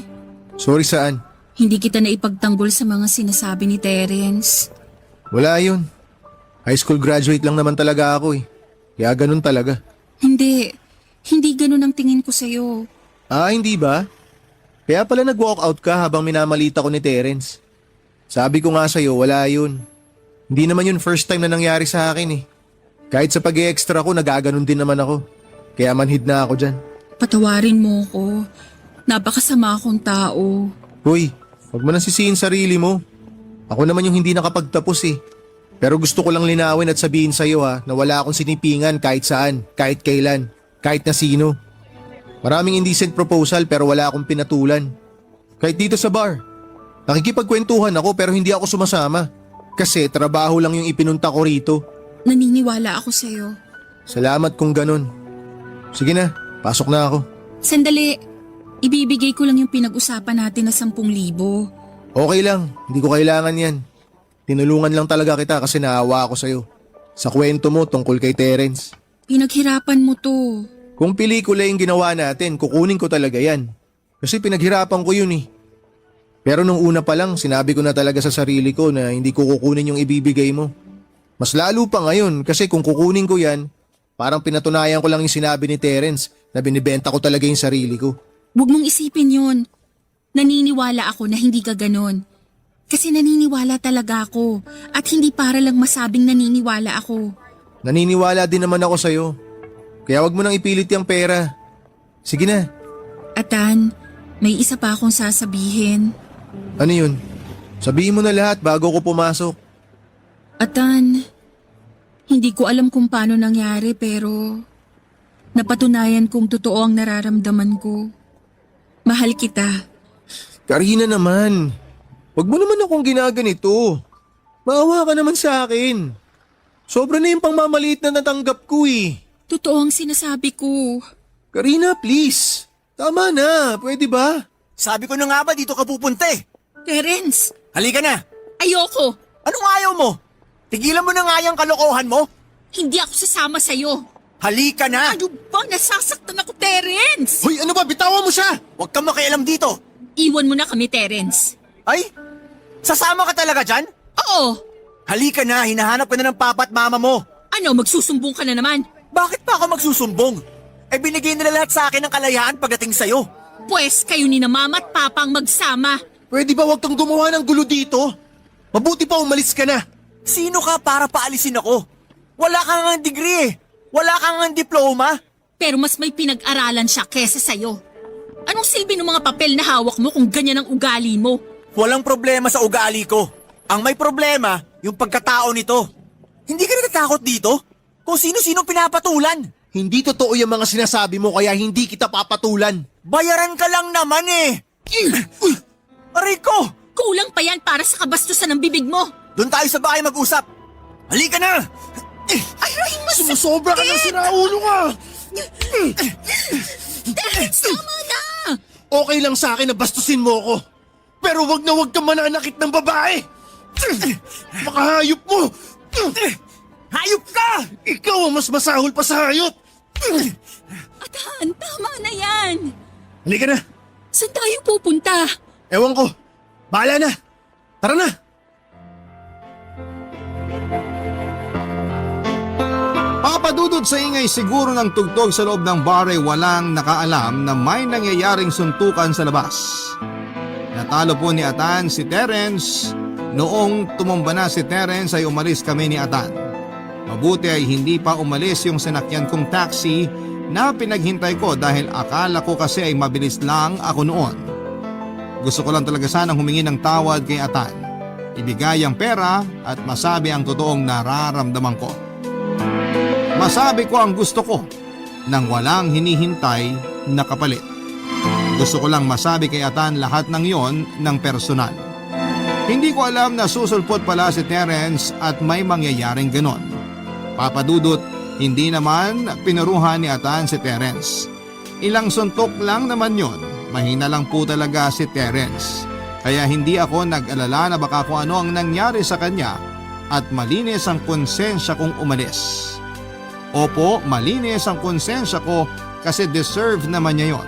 Sorry saan? Hindi kita na ipagtanggol sa mga sinasabi ni Terence. Wala yun. High school graduate lang naman talaga ako eh. Kaya ganun talaga. Hindi ganun ang tingin ko sa'yo. Ah, hindi ba? Kaya pala nag-walk out ka habang minamalita ko ni Terence. Sabi ko nga sa'yo, wala yun. Hindi naman yun first time na nangyari sa akin eh. Kahit sa pag-extra ko, nagaganon din naman ako. Kaya manhid na ako dyan. Patawarin mo ko. Napakasama akong tao. Hoy, huwag mo nang sisihin sarili mo. Ako naman yung hindi nakapagtapos eh. Pero gusto ko lang linawin at sabihin sa'yo na wala akong sinipingan kahit saan, kahit kailan, kahit na sino. Maraming indecent proposal pero wala akong pinatulan. Kahit dito sa bar. Nakikipagkwentuhan ako pero hindi ako sumasama. Kasi trabaho lang yung ipinunta ko rito. Naniniwala ako sa'yo. Salamat kung ganun. Sige na, pasok na ako. Sandali, ibibigay ko lang yung pinag-usapan natin na 10,000. Okay lang, hindi ko kailangan yan. Tinulungan lang talaga kita kasi naawa ako sa'yo. Sa kwento mo tungkol kay Terence. Pinaghirapan mo to. Kung pelikula yung ginawa natin, kukunin ko talaga yan. Kasi pinaghirapan ko yun eh. Pero nung una pa lang, sinabi ko na talaga sa sarili ko na hindi ko kukunin yung ibibigay mo. Mas lalo pa ngayon kasi kung kukunin ko yan, parang pinatunayan ko lang yung sinabi ni Terence na binibenta ko talaga yung sarili ko. Huwag mong isipin yun. Naniniwala ako na hindi ka ganon. Kasi naniniwala talaga ako at hindi para lang masabing naniniwala ako. Naniniwala din naman ako sa'yo. Kaya wag mo nang ipilit yung pera. Sige na. Atan, may isa pa akong sasabihin. Ano yun? Sabihin mo na lahat bago ko pumasok. Atan, hindi ko alam kung paano nangyari pero napatunayan kong totoo ang nararamdaman ko. Mahal kita. Karina naman. Wag mo naman akong ginaganito. Maawa ka naman sa akin. Sobra na yung pangmamaliit na natanggap ko eh. Totoo ang sinasabi ko. Karina, please. Tama na, pwede ba? Sabi ko na nga ba dito ka pupunta eh. Terence, Halika na. ayoko. Anong ayaw mo? Tigilan mo na nga yung kalokohan mo. Hindi ako sasama sa'yo. Halika na. Ano ba? Nasasaktan ako, Terence! Hoy, ano ba? Bitawan mo siya! Huwag kang makialam dito. Iwan mo na kami, Terence. Ay, sasama ka talaga dyan? Oo. Halika na, hinahanap ka na ng papa at mama mo. Ano, magsusumbong ka na naman? Bakit pa ako magsusumbong? Eh binigay nila lahat sa akin ng kalayaan pagdating sa'yo. Pwes, kayo ni na mama at papa ang magsama. Pwede ba wag kang gumawa ng gulo dito? Mabuti pa umalis ka na. Sino ka para paalisin ako? Wala kang nga degree eh. Wala kang nga diploma. Pero mas may pinag-aralan siya kesa sa'yo. Anong silbi ng mga papel na hawak mo kung ganyan ang ugali mo? Walang problema sa ugali ko. Ang may problema, yung pagkatao nito. Hindi ka natatakot dito? Kung sino-sino pinapatulan. Hindi totoo yung mga sinasabi mo kaya hindi kita papatulan. Bayaran ka lang naman eh. Uy! Aray ko! Kulang pa yan para sa kabastusan ng bibig mo. Doon tayo sa bahay mag-usap. Halika na! Aray, masakit! Sumusobra ka ng sinaulo ka! Terence, tama na! Okay lang sa akin na bastusin mo ako. Pero wag na wag kang mananakit ng babae! Makahayop mo! Hayop ka! Ikaw ang mas masahol pa sa hayop! Atan, tama na yan. Halika na! Saan tayo pupunta? Ewan ko. Bahala na! Tara na! Papadudod sa ingay siguro ng tugtog sa loob ng bar ay walang nakaalam na may nangyayaring suntukan sa labas. Natalo po ni Atan si Terence. Noong tumumba na si Terence ay umalis kami ni Atan. Mabuti ay hindi pa umalis yung sinakyan kong taxi na pinaghintay ko dahil akala ko kasi ay mabilis lang ako noon. Gusto ko lang talaga sanang humingi ng tawad kay Atan. Ibigay ang pera at masabi ang totoong nararamdaman ko. Masabi ko ang gusto ko nang walang hinihintay na kapalit. Gusto ko lang masabi kay Atan lahat ng yon ng personal. Hindi ko alam na susulpot pala si Terence at may mangyayaring ganon. Papadudot, hindi naman pinuruhan ni Atan si Terence. Ilang suntok lang naman yon. Mahina lang po talaga si Terence. Kaya hindi ako nag-alala na baka kung ano ang nangyari sa kanya at malinis ang konsensya kong umalis. Opo, malinis ang konsensya ko kasi deserve naman niya yon.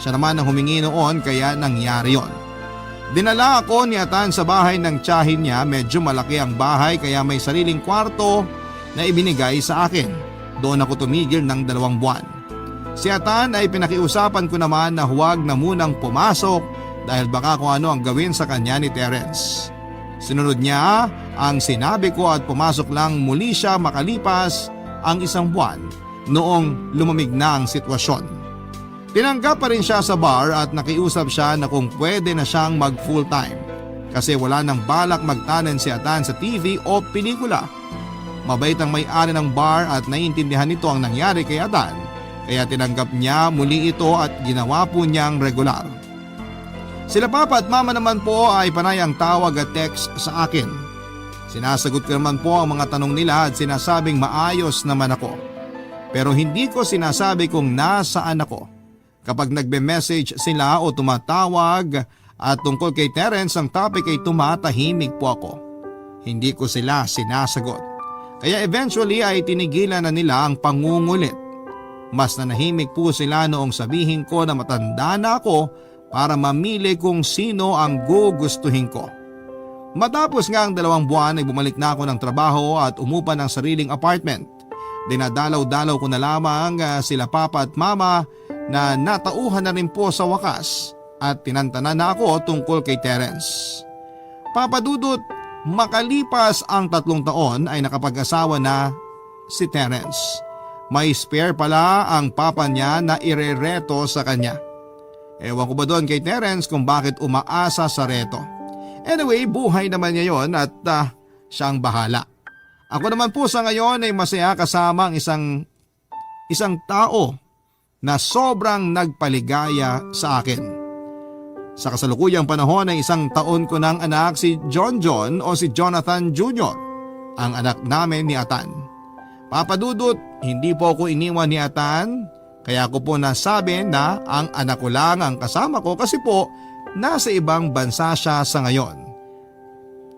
Siya naman ang humingi noon kaya nangyari yon. Dinala ako ni Atan sa bahay ng tiyahin niya. Medyo malaki ang bahay kaya may sariling kwarto na ibinigay sa akin. Doon ako tumigil ng 2 buwan. Si Atan ay pinakiusapan ko naman na huwag na munang pumasok dahil baka kung ano ang gawin sa kanya ni Terence. Sinunod niya ang sinabi ko at pumasok lang muli siya makalipas ang 1 buwan noong lumamig na ang sitwasyon. Tinanggap pa rin siya sa bar at nakiusap siya na kung pwede na siyang mag full time kasi wala nang balak magtanan si Atan sa TV o pelikula. Mabait ang may-ari ng bar at naiintindihan nito ang nangyari kay Atan kaya tinanggap niya muli ito at ginawa po niyang regular. Sila papa at mama naman po ay panay ang tawag at text sa akin. Sinasagot ko naman po ang mga tanong nila at sinasabing maayos naman ako. Pero hindi ko sinasabi kung nasaan ako. Kapag nagbe-message sila o tumatawag at tungkol kay Terence ang topic ay tumatahimik po ako. Hindi ko sila sinasagot. Kaya eventually ay tinigilan na nila ang pangungulit. Mas nanahimik po sila noong sabihin ko na matanda na ako para mamili kung sino ang gugustuhin ko. Matapos nga ang 2 buwan ay bumalik na ako ng trabaho at umupa ng sariling apartment. Dinadalaw-dalaw ko na lamang sila papa at mama na natauhan na rin po sa wakas at tinantanan na ako tungkol kay Terence. Papa Dudut, makalipas ang 3 taon ay nakapag-asawa na si Terence. May spare pala ang papa niya na irereto sa kanya. Ewan ko ba doon kay Terence kung bakit umaasa sa reto. Anyway, buhay naman niya yon at siyang bahala. Ako naman po sa ngayon ay masaya kasama ang isang tao na sobrang nagpaligaya sa akin. Sa kasalukuyang panahon ay 1 taon ko ng anak si John o si Jonathan Jr., ang anak namin ni Atan. Papa Dudut, hindi po ako iniwan ni Atan, kaya ko po nasabi na ang anak ko lang ang kasama ko kasi po nasa ibang bansa siya sa ngayon.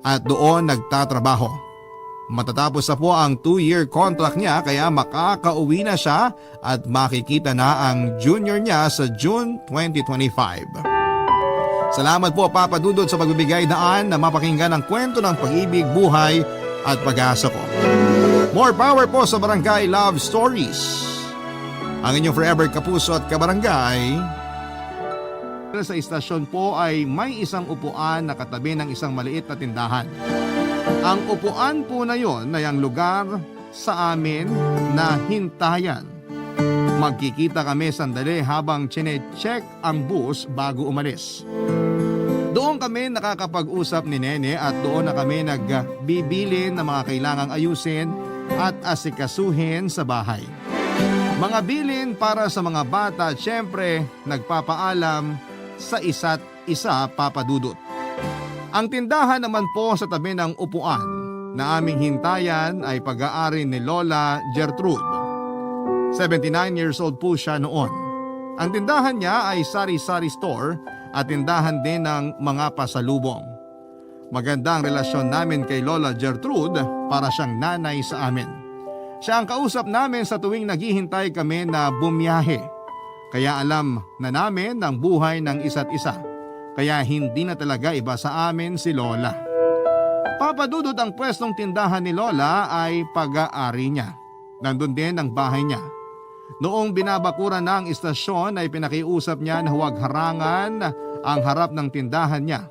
At doon nagtatrabaho. Matatapos na po ang 2-year contract niya kaya makakauwi na siya at makikita na ang junior niya sa June 2025. Salamat po Papa Dudut sa pagbibigay daan na mapakinggan ang kwento ng pag-ibig, buhay at pag-asa ko. More power po sa Barangay Love Stories. Ang inyong forever kapuso at kabarangay. Sa istasyon po ay may isang upuan na katabi ng isang maliit na tindahan. Ang upuan po na yon ay ang lugar sa amin na hintayan. Magkikita kami sandali habang chine-check ang bus bago umalis. Doon kami nakakapag-usap ni Nene at doon na kami nagbibili ng mga kailangang ayusin at asikasuhin sa bahay. Mga bilin para sa mga bata at syempre nagpapaalam sa isa't isa, Papa Dudut. Ang tindahan naman po sa tabi ng upuan na aming hintayan ay pag-aari ni Lola Gertrude. 79 years old po siya noon. Ang tindahan niya ay sari-sari store at tindahan din ng mga pasalubong. Maganda ang relasyon namin kay Lola Gertrude para siyang nanay sa amin. Siya ang kausap namin sa tuwing naghihintay kami na bumiyahe. Kaya alam na namin ang buhay ng isa't isa. Kaya hindi na talaga iba sa amin si Lola. Papa Dudut, ang pwestong tindahan ni Lola ay pag-aari niya. Nandun din ang bahay niya. Noong binabakuran na ang istasyon ay pinakiusap niya na huwag harangan ang harap ng tindahan niya.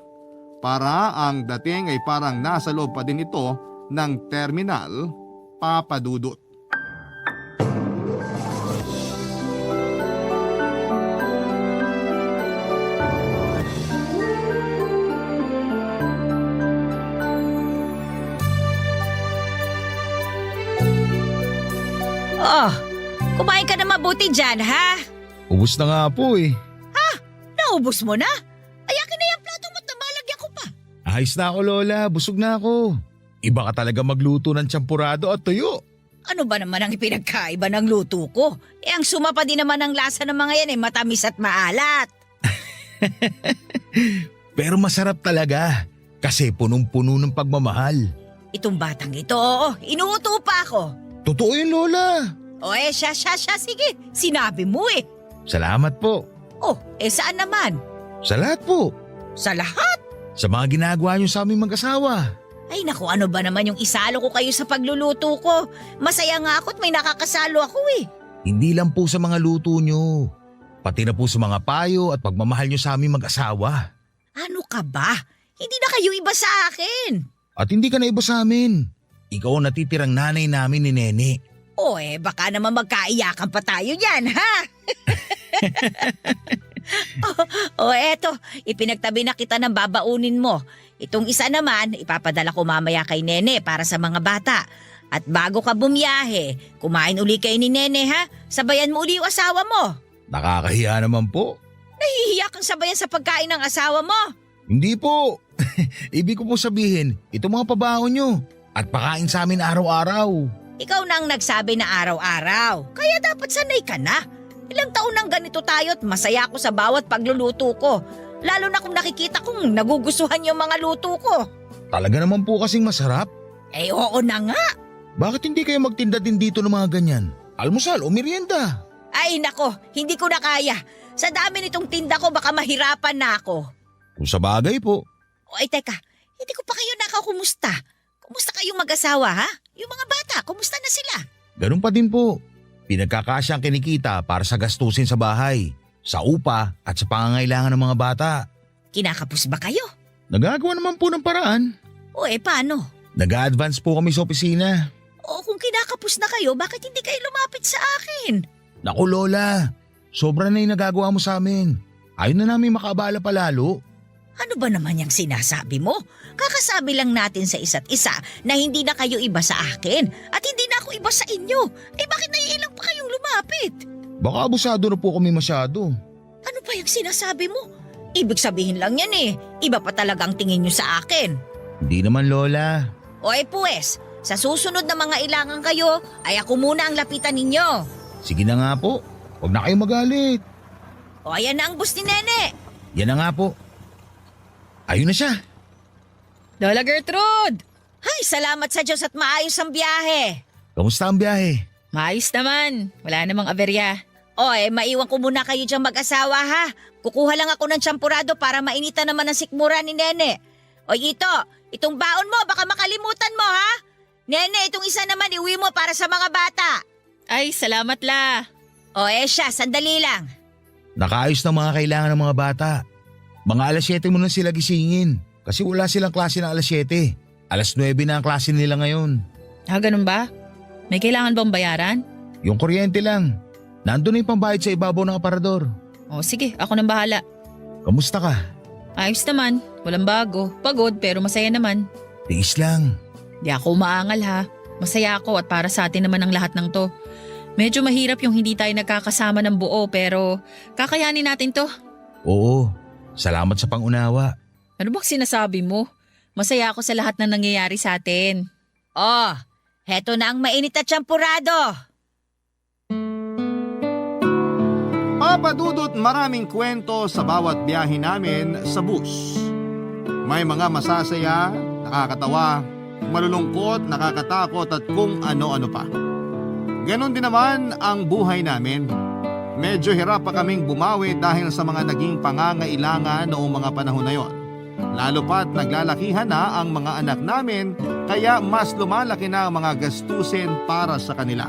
Para ang dating ay parang nasa loob pa din ito ng terminal, Papa Dudut. Oh, kumain ka na mabuti dyan, ha? Ubus na nga po eh. Naubos mo na? Ay, akin na yung plato mo at nabalagyan ko pa. Ayos na ako Lola, busog na ako. Iba ka talaga magluto ng champurado at tuyo. Ano ba naman ang ipinagkaiba ng luto ko? Ang sumapa din naman ang lasa ng mga yan matamis at maalat. Pero masarap talaga kasi punong-puno ng pagmamahal. Itong batang ito, oo, inuuto pa ako. Totoo yun Lola. O siya, sige, sinabi mo eh. Salamat po. Oh, saan naman? Sa lahat po. Sa lahat? Sa mga ginagawa niyo sa aming mag-asawa. Ay naku, ano ba naman yung isalo ko kayo sa pagluluto ko? Masaya nga ako at may nakakasalo ako eh. Hindi lang po sa mga luto niyo. Pati na po sa mga payo at pagmamahal niyo sa aming mag-asawa. Ano ka ba? Hindi na kayo iba sa akin. At hindi ka na iba sa amin. Ikaw ang natitirang nanay namin ni Nene. O baka naman magkaiyakan pa tayo yan, ha? Eto, ipinagtabi na kita ng babaunin mo. Itong isa naman, ipapadala ko mamaya kay Nene para sa mga bata. At bago ka bumiyahe, kumain uli kayo ni Nene, ha? Sabayan mo uli yung asawa mo. Nakakahiya naman po. Nahihiya kang sabayan sa pagkain ng asawa mo. Hindi po. Ibig ko po sabihin, ito mga pabaho nyo. At pakain sa amin araw-araw. Ikaw na ang nagsabi na araw-araw. Kaya dapat sanay ka na. Ilang taon nang ganito tayo at masaya ako sa bawat pagluluto ko. Lalo na kung nakikita kong nagugustuhan yung mga luto ko. Talaga naman po kasing masarap. Oo na nga. Bakit hindi kayo magtinda din dito ng mga ganyan? Almusal o merienda? Ay nako, hindi ko na kaya. Sa dami nitong tinda ko, baka mahirapan na ako. Kung sa bagay po. O ay teka, hindi ko pa kayo nakakumusta. Kumusta kayong mag-asawa ha? Yung mga bata, kumusta na sila? Ganun pa din po. Pinagkakasya ang kinikita para sa gastusin sa bahay, sa upa at sa pangangailangan ng mga bata. Kinakapos ba kayo? Nagagawa naman po ng paraan. O paano? Nag-a-advance po kami sa opisina. O kung kinakapos na kayo, bakit hindi kayo lumapit sa akin? Naku Lola, sobra na yung nagagawa mo sa amin. Ayaw na namin makaabala palalo. Ano ba naman yung sinasabi mo? Kakasabi lang natin sa isa't isa na hindi na kayo iba sa akin at hindi na ako iba sa inyo. Bakit naiilang pa kayong lumapit? Baka abusado na po kami masyado. Ano pa yung sinasabi mo? Ibig sabihin lang yan Iba pa talagang tingin nyo sa akin. Hindi naman Lola. O pues, sa susunod na mga ilangan kayo, ay ako muna ang lapitan ninyo. Sige na nga po, huwag na kayo magalit. O ayan na ang bus ni Nene. Yan na nga po. Ayun na siya. Lola Gertrude! Ay, salamat sa Diyos at maayos ang biyahe. Kamusta ang biyahe? Maayos naman. Wala namang aberya. O maiwan ko muna kayo diyang mag-asawa ha. Kukuha lang ako ng tsampurado para mainitan naman ang sikmura ni Nene. O itong baon mo, baka makalimutan mo ha. Nene, itong isa naman iwi mo para sa mga bata. Ay, salamat la. O siya, sandali lang. Nakaayos ng mga kailangan ng mga bata. Mga alas 7 mo na sila gisingin. Kasi wala silang klase na alas 7. Alas 9 na ang klase nila ngayon. Ganun ba? May kailangan bang bayaran? Yung kuryente lang. Nandun na yung pambayad sa ibabaw ng aparador. O sige, ako nang bahala. Kamusta ka? Ayos naman. Walang bago. Pagod pero masaya naman. Tiis lang. Di ako umaangal ha. Masaya ako at para sa atin naman ang lahat ng to. Medyo mahirap yung hindi tayo nagkakasama ng buo pero kakayanin natin to. Oo. Salamat sa pangunawa. Ano bang sinasabi mo? Masaya ako sa lahat na nangyayari sa atin. Heto na ang mainit at tsampurado. Papadudot maraming kwento sa bawat biyahe namin sa bus. May mga masasaya, nakakatawa, malulungkot, nakakatakot at kung ano-ano pa. Ganon din naman ang buhay namin. Medyo hirap pa kaming bumawi dahil sa mga naging pangangailangan noong mga panahon na yon. Lalo pa't naglalakihan na ang mga anak namin kaya mas lumalaki na ang mga gastusin para sa kanila.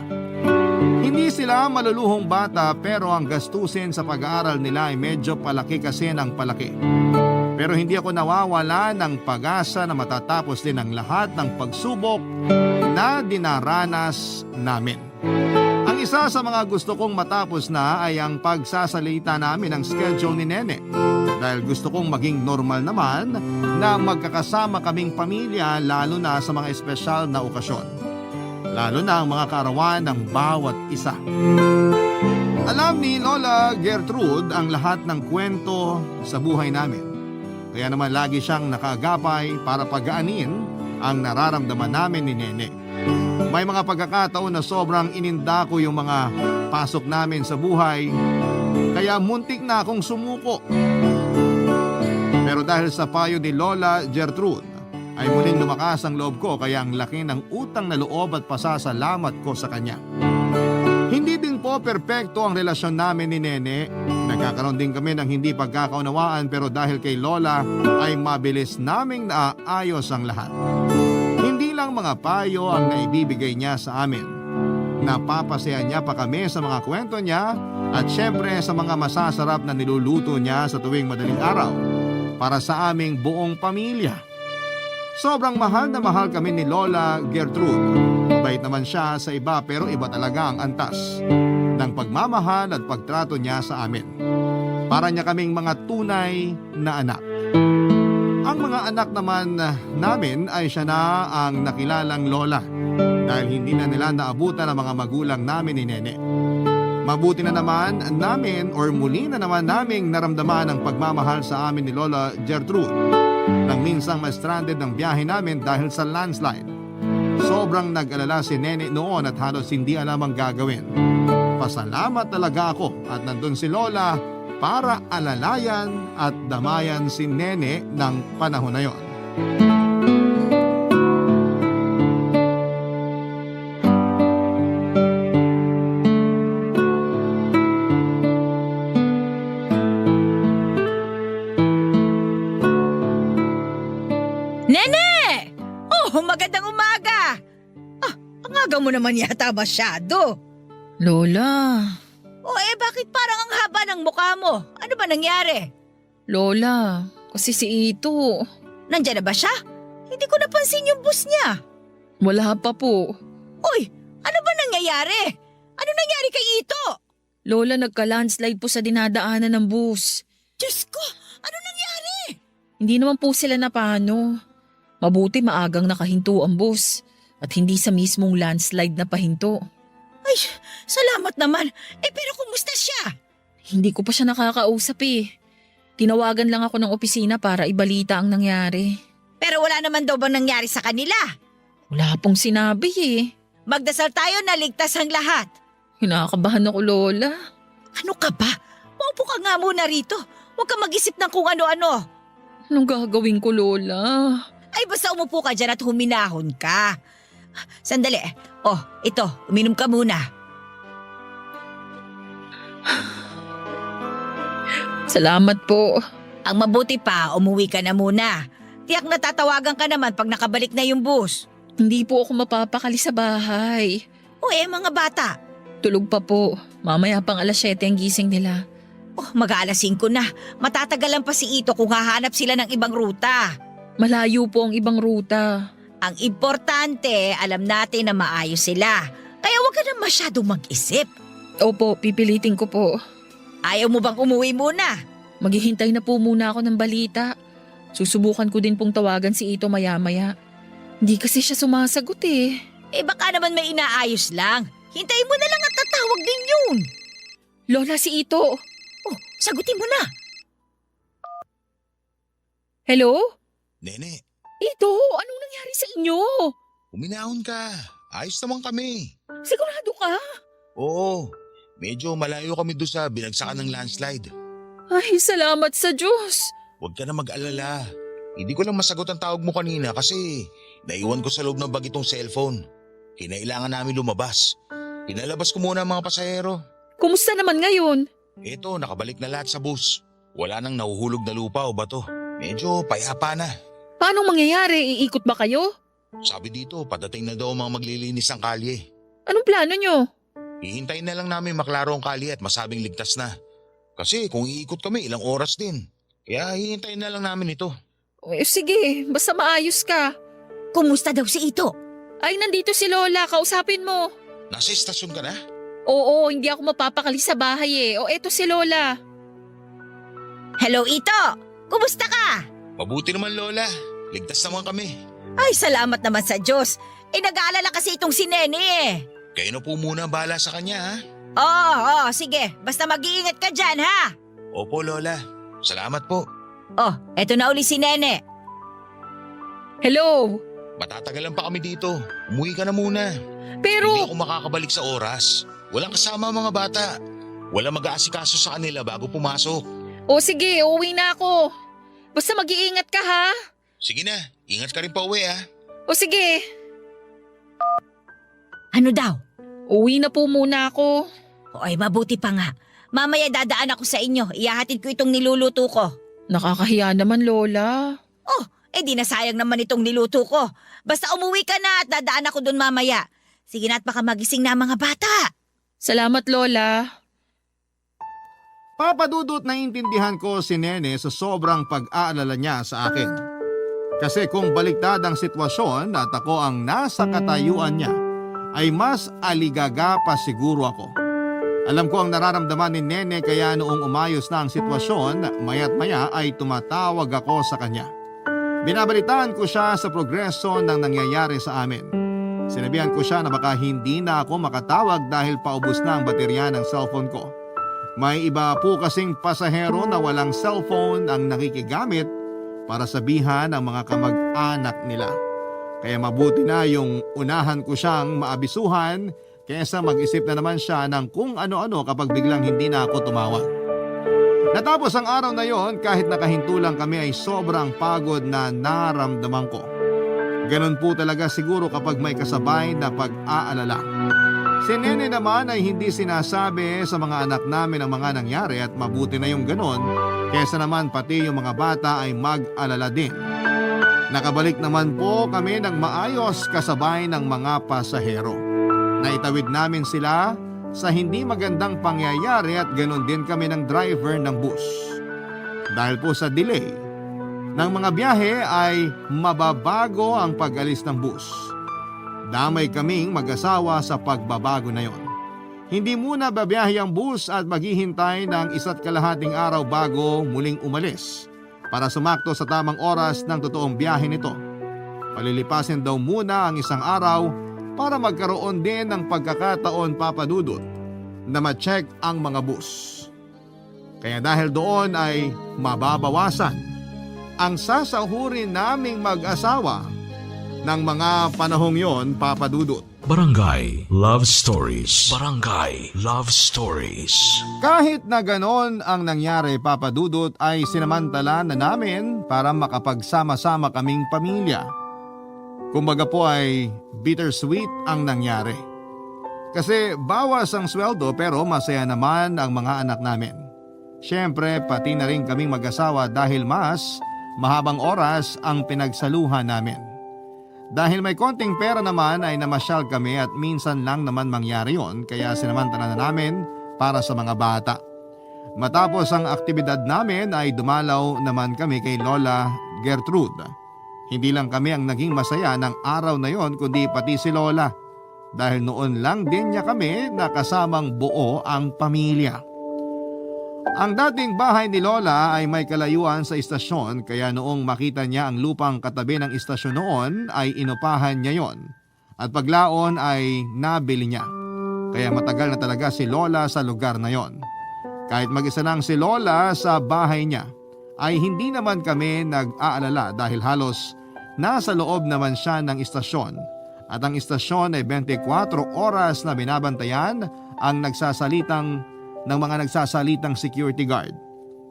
Hindi sila maluluhong bata pero ang gastusin sa pag-aaral nila ay medyo palaki kasi ng palaki. Pero hindi ako nawawala ng pag-asa na matatapos din ang lahat ng pagsubok na dinaranas namin. Ang isa sa mga gusto kong matapos na ay ang pagsasalita namin ng schedule ni Nene. Dahil gusto kong maging normal naman na magkakasama kaming pamilya lalo na sa mga espesyal na okasyon. Lalo na ang mga kaarawan ng bawat isa. Alam ni Lola Gertrude ang lahat ng kwento sa buhay namin. Kaya naman lagi siyang nakaagapay para pagaanin ang nararamdaman namin ni Nene. May mga pagkakataon na sobrang ininda ko yung mga pasok namin sa buhay, kaya muntik na akong sumuko. Pero dahil sa payo ni Lola Gertrude, ay muling lumakas ang loob ko kaya ang laki ng utang na loob at pasasalamat ko sa kanya. Hindi din po perpekto ang relasyon namin ni Nene. Nagkakaroon din kami ng hindi pagkakaunawaan pero dahil kay Lola ay mabilis naming naaayos ang lahat. Hindi lang mga payo ang naibibigay niya sa amin. Napapasaya niya pa kami sa mga kwento niya at syempre sa mga masasarap na niluluto niya sa tuwing madaling araw para sa aming buong pamilya. Sobrang mahal na mahal kami ni Lola Gertrude. Mabait naman siya sa iba pero iba talaga ang antas ng pagmamahal at pagtrato niya sa amin. Para niya kaming mga tunay na anak. Ang mga anak naman namin ay siya na ang nakilalang Lola dahil hindi na nila naabutan ang mga magulang namin ni Nene. Mabuti na naman namin or muli na naman naming naramdaman ang pagmamahal sa amin ni Lola Gertrude nang minsang ma-stranded ng biyahe namin dahil sa landslide. Sobrang nag-alala si Nene noon at halos hindi alam ang gagawin. Pasalamat talaga ako at nandun si Lola para alalayan at damayan si Nene ng panahon na yon. mo naman yata masyado. Lola, Bakit parang ang haba ng mukha mo? Ano ba nangyari? Lola, kasi si Ito, Nandiyan na ba siya? Hindi ko napansin yung bus niya. wala pa po. Uy, ano ba nangyayari? Ano nangyari kay Ito? Lola, nagka-landslide po sa dinadaanan ng bus. Diyos ko, ano nangyari? Hindi naman po sila napano. Mabuti maagang nakahinto ang bus at hindi sa mismong landslide na pahinto. Ay, salamat naman. Pero kumusta siya? Hindi ko pa siya nakakausap eh. Tinawagan lang ako ng opisina para ibalita ang nangyari. Pero wala naman daw bang nangyari sa kanila? Wala pong sinabi eh. Magdasal tayo na ligtas ang lahat. Kinakabahan ako, Lola. Ano ka ba? Maupo ka nga muna rito. Huwag ka mag-isip ng kung ano-ano. Anong gagawin ko, Lola? Ay basta umupo ka dyan at huminahon ka. Sandali. Ito, uminom ka muna. Salamat po. Ang mabuti pa, umuwi ka na muna. Tiyak na tatawagan ka naman pag nakabalik na yung bus. Hindi po ako mapapakali sa bahay. Mga bata. Tulog pa po. Mamaya pang 7:00 ang gising nila. Mag-aalas 5 na. Matatagalan pa si Ito kung hahanap sila ng ibang ruta. Malayo po ang ibang ruta. Ang importante, alam natin na maayos sila. Kaya huwag ka na masyadong mag-isip. Opo, pipilitin ko po. Ayaw mo bang umuwi muna? Maghihintay na po muna ako ng balita. Susubukan ko din pong tawagan si Ito maya-maya. Hindi kasi siya sumasagot eh. Baka naman may inaayos lang. Hintayin mo na lang at tatawag din yun. Lola, si Ito. Sagutin mo na. Hello? Nene, Ito, anong nangyari sa inyo? uminahon ka. Ayos naman kami. Sigurado ka? Oo, medyo malayo kami doon sa binagsakan ng landslide. Ay, salamat sa Diyos. Huwag ka na mag-alala. Hindi ko lang masagot ang tawag mo kanina kasi naiwan ko sa loob ng bag itong cellphone. Kinailangan namin lumabas. Pinalabas ko muna ang mga pasahero. Kumusta naman ngayon? Eto, nakabalik na lahat sa bus. Wala nang nahuhulog na lupa o bato. Medyo payapa na. Paano mangyayari? Iikot ba kayo? Sabi dito, padating na daw ang mga maglilinis ng kalye. Anong plano nyo? Hihintayin na lang namin maklaro ang kalye at masabing ligtas na. Kasi kung iikot kami, ilang oras din. Kaya hihintayin na lang namin ito. Sige, basta maayos ka. Kumusta daw si Ito? Ay, nandito si Lola. Kausapin mo. Nasa estasyon ka na? Oo, hindi ako mapapakali sa bahay eh. Eto si Lola. Hello, Ito! Kumusta ka? Mabuti naman, Lola. Ligtas naman kami. Ay, salamat naman sa Diyos. Nag-aalala kasi itong si Nene eh. Kayo na po muna ang bahala sa kanya, ha? Sige. Basta mag-iingat ka dyan, ha? Opo, Lola. Salamat po. Eto na uli si Nene. Hello? Matatagalan pa kami dito. Umuwi ka na muna. Pero, Hindi ako makakabalik sa oras. Walang kasama ang mga bata. Walang mag-aasikaso sa kanila bago pumasok. sige, uuwi na ako. Basta mag-iingat ka ha. Sige na, ingat ka rin pa uwi, ha? Sige, Ano daw? uwi na po muna ako. Mabuti pa nga. Mamaya dadaan ako sa inyo. Ihahatid ko itong niluluto ko. Nakakahiya naman, Lola. Di nasayang naman itong niluto ko. Basta umuwi ka na at dadaan ako doon mamaya. Sige na at baka magising na ang mga bata. Salamat, Lola. Papadudot na intindihan ko si Nene sa sobrang pag-aalala niya sa akin. Kasi kung baliktad ang sitwasyon at ako ang nasa katayuan niya, ay mas aligaga pa siguro ako. Alam ko ang nararamdaman ni Nene kaya noong umayos na ang sitwasyon, maya't maya ay tumatawag ako sa kanya. Binabalitaan ko siya sa progreso ng nangyayari sa amin. Sinabihan ko siya na baka hindi na ako makatawag dahil paubos na ang baterya ng cellphone ko. May iba po kasing pasahero na walang cellphone ang nakikigamit para sabihan ang mga kamag-anak nila. Kaya mabuti na yung unahan ko siyang maabisuhan kaysa mag-isip na naman siya ng kung ano-ano kapag biglang hindi na ako tumawag. Natapos ang araw na yon, kahit nakahinto lang kami ay sobrang pagod na naramdaman ko. Ganon po talaga siguro kapag may kasabay na pag-aalala. Si Nene naman ay hindi sinasabi sa mga anak namin ang mga nangyari at mabuti na yung ganon, kesa naman pati yung mga bata ay mag-alala din. Nakabalik naman po kami ng maayos kasabay ng mga pasahero. Naitawid namin sila sa hindi magandang pangyayari at ganon din kami ng driver ng bus. Dahil po sa delay ng mga biyahe ay mababago ang pag-alis ng bus. Damay kaming mag-asawa sa pagbabago na yon. Hindi muna babiyahe ang bus at maghihintay ng 1.5 araw bago muling umalis para sumakto sa tamang oras ng totoong biyahe nito. Palilipasin daw muna ang 1 araw para magkaroon din ng pagkakataon, Papa Dudut, na ma-check ang mga bus. Kaya dahil doon ay mababawasan ang sasahurin naming mag-asawa ng mga panahong yon, Papa Dudut. Barangay Love Stories. Barangay Love Stories. Kahit na ganon ang nangyari, Papa Dudut, ay sinamantala na namin para makapagsama-sama kaming pamilya. Kumbaga po ay bittersweet ang nangyari. Kasi bawas ang sweldo pero masaya naman ang mga anak namin. Siyempre pati na rin kaming mag-asawa dahil mas mahabang oras ang pinagsaluhan namin. Dahil may konting pera naman ay namasyal kami at minsan lang naman mangyari yon kaya sinamantala na namin para sa mga bata. Matapos ang aktibidad namin ay dumalaw naman kami kay Lola Gertrude. Hindi lang kami ang naging masaya ng araw na yon kundi pati si Lola dahil noon lang din niya kami nakasamang buo ang pamilya. Ang dating bahay ni Lola ay may kalayuan sa istasyon kaya noong makita niya ang lupang katabi ng istasyon noon ay inupahan niya yon at paglaon ay nabili niya. Kaya matagal na talaga si Lola sa lugar na yon. Kahit mag-isa lang si Lola sa bahay niya ay hindi naman kami nag-aalala dahil halos nasa loob naman siya ng istasyon at ang istasyon ay 24 oras na binabantayan ang ng mga nagsasalitang security guard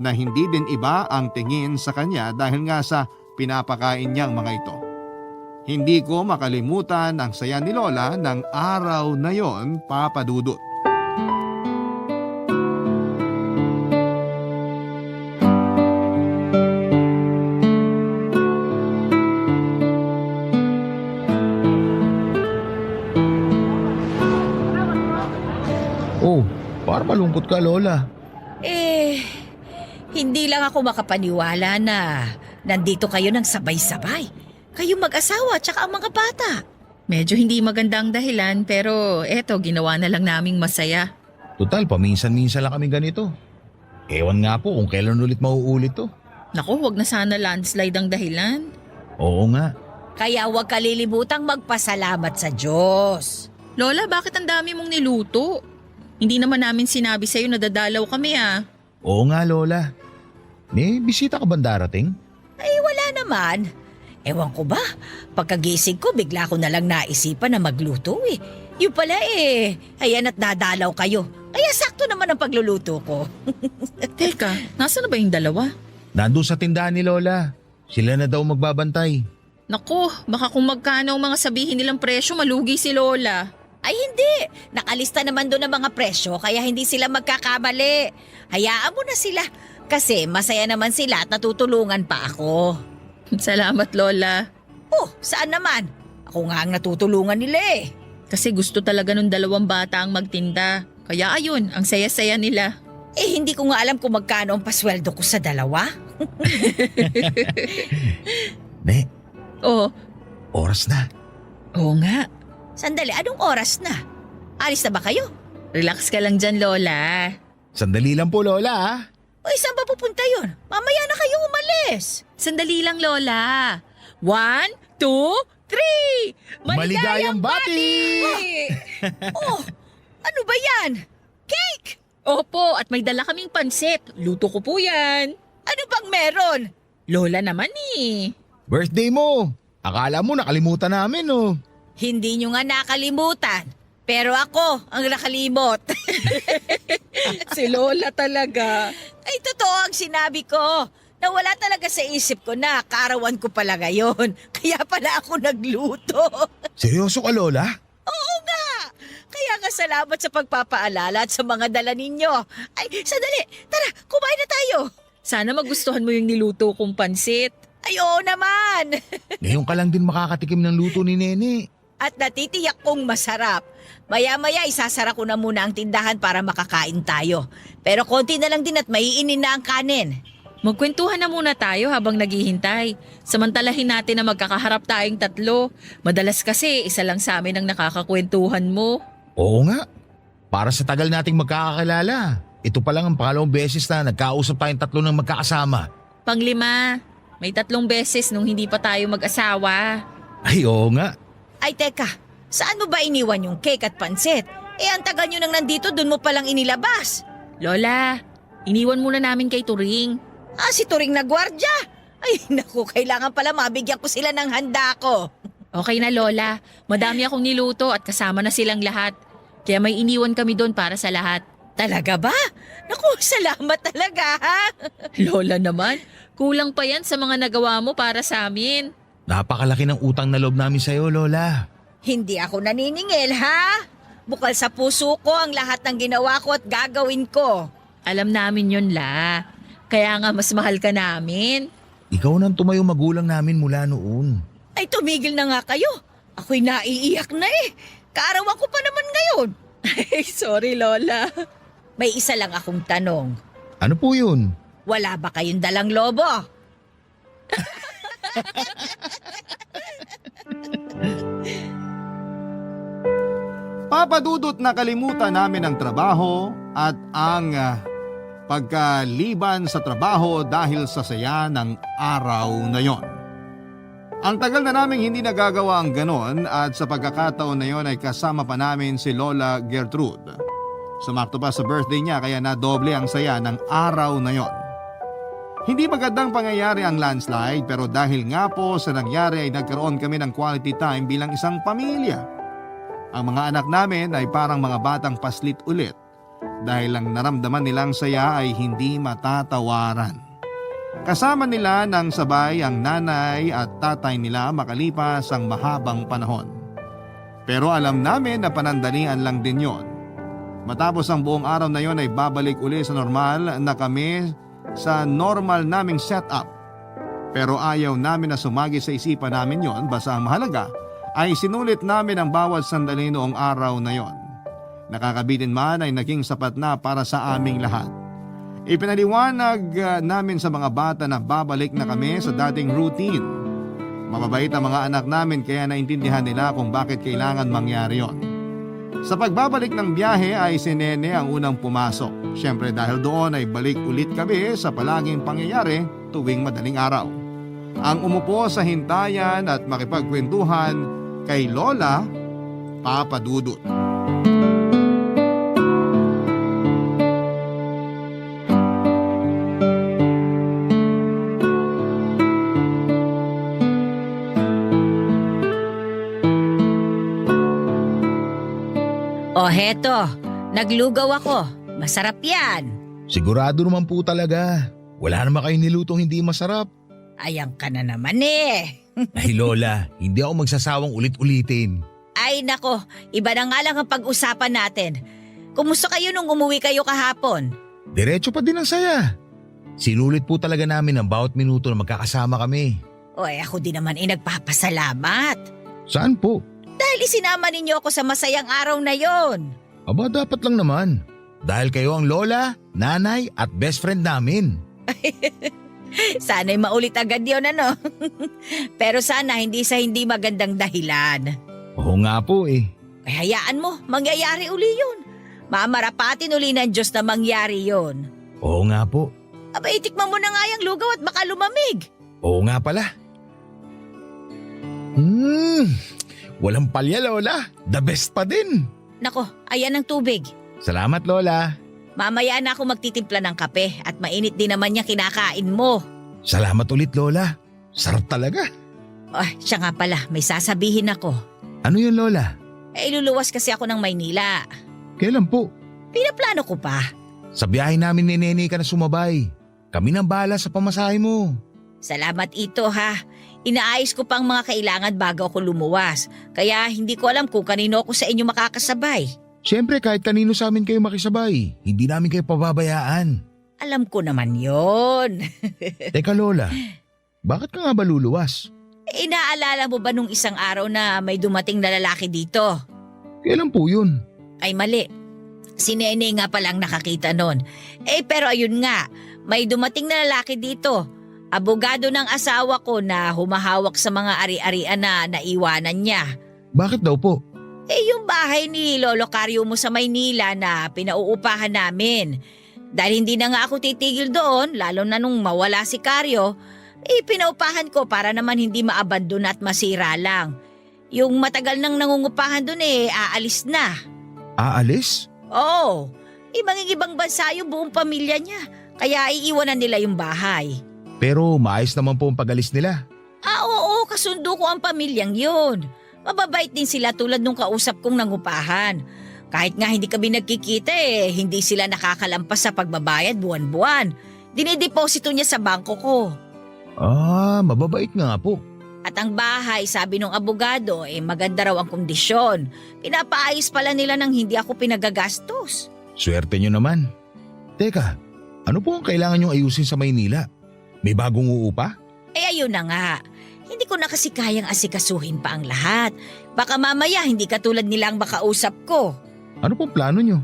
na hindi din iba ang tingin sa kanya dahil nga sa pinapakain niyang mga ito. Hindi ko makalimutan ang saya ni Lola ng araw na yon, Papa Dudut. Oh, para malungkot ka, Lola. Hindi lang ako makapaniwala na nandito kayo ng sabay-sabay. Kayo mag-asawa tsaka ang mga bata. Medyo hindi maganda ang dahilan pero eto ginawa na lang naming masaya. Total, paminsan-minsan lang kami ganito. Ewan nga po kung kailan ulit mauulit to. Naku, wag na sana landslide ang dahilan. Oo nga. Kaya huwag kalilimutang magpasalamat sa Diyos. Lola, bakit ang dami mong niluto? Hindi naman namin sinabi sa'yo na dadalaw kami Oo nga, Lola. May bisita ka ba darating? Ay, wala naman. Ewan ko ba, pagkagising ko bigla ko na lang naisipan na magluto Yung pala ayan at dadalaw kayo. Kaya sakto naman ang pagluluto ko. Teka, nasa na ba yung dalawa? Nandun sa tindahan ni Lola. Sila na daw magbabantay. Naku, baka kung magkano ang mga sabihin nilang presyo malugi si Lola. Ay hindi, nakalista naman doon ang mga presyo kaya hindi sila magkakamali. Hayaan mo na sila kasi masaya naman sila at natutulungan pa ako. Salamat, Lola. Oh, saan naman? Ako nga ang natutulungan nila Kasi gusto talaga nung dalawang bata ang magtinda. Kaya ayun, ang saya-saya nila. Hindi ko nga alam kung magkano ang pasweldo ko sa dalawa. Ne, Oo, oras na. oo nga. Sandali, anong oras na? Alis na ba kayo? Relax ka lang dyan, Lola. Sandali lang po, Lola. O saan ba pupunta yun? Mamaya na kayo umalis. Sandali lang, Lola. 1, 2, 3! Maligayang bati! Oh, ano ba yan? Cake! Opo, at may dala kaming pansit. Luto ko po yan. Ano bang meron? Lola naman Birthday mo. Akala mo nakalimutan namin, Hindi nyo nga nakalimutan. Pero ako ang nakalimot. Si Lola talaga. Ay, totoo ang sinabi ko. Nawala talaga sa isip ko na kaarawan ko pala ngayon. Kaya pala ako nagluto. Seryoso ka, Lola? Oo nga. Kaya nga salamat sa pagpapaalala at sa mga dala ninyo. Ay, sandali. Tara, kumain na tayo. Sana magustuhan mo yung niluto kong pansit. Ay, oo naman. Ngayon ka lang din makakatikim ng luto ni Nene. At natitiyak kong masarap. Maya-maya isasara ko na muna ang tindahan para makakain tayo. Pero konti na lang din at maiinin na ang kanin. Magkwentuhan na muna tayo habang naghihintay. Samantalahin natin na magkakaharap tayong tatlo. Madalas kasi isa lang sa amin ang nakakakwentuhan mo. Oo nga. Para sa tagal nating magkakakilala, ito pa lang ang pangalawang beses na nagkausap tayong tatlo ng magkakasama. Panglima, may 3 beses nung hindi pa tayo mag-asawa. Ay, oo nga. Ay teka, saan mo ba iniwan yung cake at pansit? Ang tagal nyo nang nandito, dun mo palang inilabas. Lola, iniwan muna namin kay Turing. Si Turing na gwardya. Ay naku, kailangan pala mabigyan ko sila ng handa ko. Okay na Lola, madami akong niluto at kasama na silang lahat. Kaya may iniwan kami doon para sa lahat. Talaga ba? Naku, salamat talaga ha. Lola naman, kulang pa yan sa mga nagawa mo para sa amin. Napakalaki ng utang na loob namin sa'yo, Lola. Hindi ako naniningil ha. Bukal sa puso ko ang lahat ng ginawa ko at gagawin ko. Alam namin yun, La. Kaya nga mas mahal ka namin. Ikaw nang tumayo magulang namin mula noon. Ay tumigil na nga kayo. Ako'y naiiyak na eh. Kaarawan ko pa naman ngayon. Ay, sorry Lola. May isa lang akong tanong. Ano po yun? Wala ba kayong dalang lobo? Papadudot na kalimutan namin ang trabaho at ang pagkaliban sa trabaho dahil sa saya ng araw na yon. Ang tagal na naming hindi nagagawa ang ganon at sa pagkakataon na yon ay kasama pa namin si Lola Gertrude. Sumakto pa sa birthday niya kaya nadoble ang saya ng araw na yon. Hindi magandang pangyayari ang landslide pero dahil nga po sa nangyari ay nagkaroon kami ng quality time bilang isang pamilya. Ang mga anak namin ay parang mga batang paslit ulit dahil ang naramdaman nilang saya ay hindi matatawaran. Kasama nila ng sabay ang nanay at tatay nila makalipas ang mahabang panahon. Pero alam namin na panandalian lang din yon. Matapos ang buong araw na yon ay babalik uli sa normal na kami sa normal naming setup. Pero ayaw namin na sumagi sa isipan namin yon, basta ang mahalaga ay sinulit namin ang bawat sandali noong araw na yon. Nakakabitin man ay naging sapat na para sa aming lahat. Ipinaliwanag namin sa mga bata na babalik na kami sa dating routine. Mababait ang mga anak namin kaya naintindihan nila kung bakit kailangan mangyari yon. Sa pagbabalik ng biyahe ay si Nene ang unang pumasok. Siyempre dahil doon ay balik ulit kami sa palaging pangyayari tuwing madaling araw. Ang umupo sa hintayan at makipagkwentuhan kay Lola Papadudut. O heto, naglugaw ako. Masarap yan. Sigurado naman po talaga. Wala naman kayong nilutong hindi masarap. Ayan ka na naman eh. Ay Lola, hindi ako magsasawang ulit-ulitin. Ay nako, iba na nga lang ang pag-usapan natin. Kumusta kayo nung umuwi kayo kahapon? Diretso pa din ang saya. Sinulit po talaga namin ang bawat minuto na magkakasama kami. Ako din naman nagpapasalamat. Saan po? Dahil isinama ninyo ako sa masayang araw na yon. Aba dapat lang naman. Dahil kayo ang lola, nanay at best friend namin. Sana'y maulit agad yun ano. Pero sana hindi sa hindi magandang dahilan. Oo nga po eh. Ay hayaan mo, mangyayari uli yun. Mamarapatin uli ng Diyos na mangyari yun. Oo nga po. Aba itikman mo na nga yung lugaw at baka lumamig. Oo nga pala. Walang palya Lola. The best pa din. Nako, ayan ang tubig. Salamat Lola. Mamaya na ako magtitimpla ng kape at mainit din naman niya kinakain mo. Salamat ulit Lola. Sarap talaga. Siya nga pala, may sasabihin ako. Ano yun Lola? Iluluwas kasi ako ng Maynila. Kailan po? Pinaplano ko pa. Sa biyahe namin ni Nene ka na sumabay. Kami nang bahala sa pamasahe mo. Salamat ito ha. Inaayos ko pang mga kailangan bago ako lumuwas. Kaya hindi ko alam kung kanino ako sa inyo makakasabay. Siyempre kahit kanino sa amin kayo makisabay, hindi namin kayo pababayaan. Alam ko naman yon. Teka Lola, bakit ka nga ba luluwas? Inaalala mo ba nung isang araw na may dumating na lalaki dito? Kailan po yun? Ay mali. Si Nene nga palang nakakita nun. Pero ayun nga, may dumating na lalaki dito. Abogado ng asawa ko na humahawak sa mga ari-arian na naiwanan niya. Bakit daw po? Yung bahay ni Lolo Caryo mo sa Maynila na pinauupahan namin. Dahil hindi na nga ako titigil doon, lalo na nung mawala si Caryo, pinaupahan ko para naman hindi maabandon at masira lang. Yung matagal nang nangungupahan doon aalis na. Aalis? Oo, ibang bansa yung buong pamilya niya, kaya iiwanan nila yung bahay. Pero maayos naman po ang pag-alis nila. Oo, kasundo ko ang pamilyang yun. Mababait din sila tulad nung kausap kong nangupahan. Kahit nga hindi kami nagkikita hindi sila nakakalampas sa pagbabayad buwan-buwan. Dinideposito niya sa bangko ko. Mababait nga po. At ang bahay, sabi ng abogado, maganda raw ang kondisyon. Pinapaayos pala nila nang hindi ako pinagagastos. Swerte nyo naman. Teka, ano po ang kailangan nyo ayusin sa Maynila? May bagong uupa? Ayun na nga. Hindi ko na kasi kayang asikasuhin pa ang lahat. Baka mamaya hindi katulad nilang makausap ko. Ano pong plano nyo?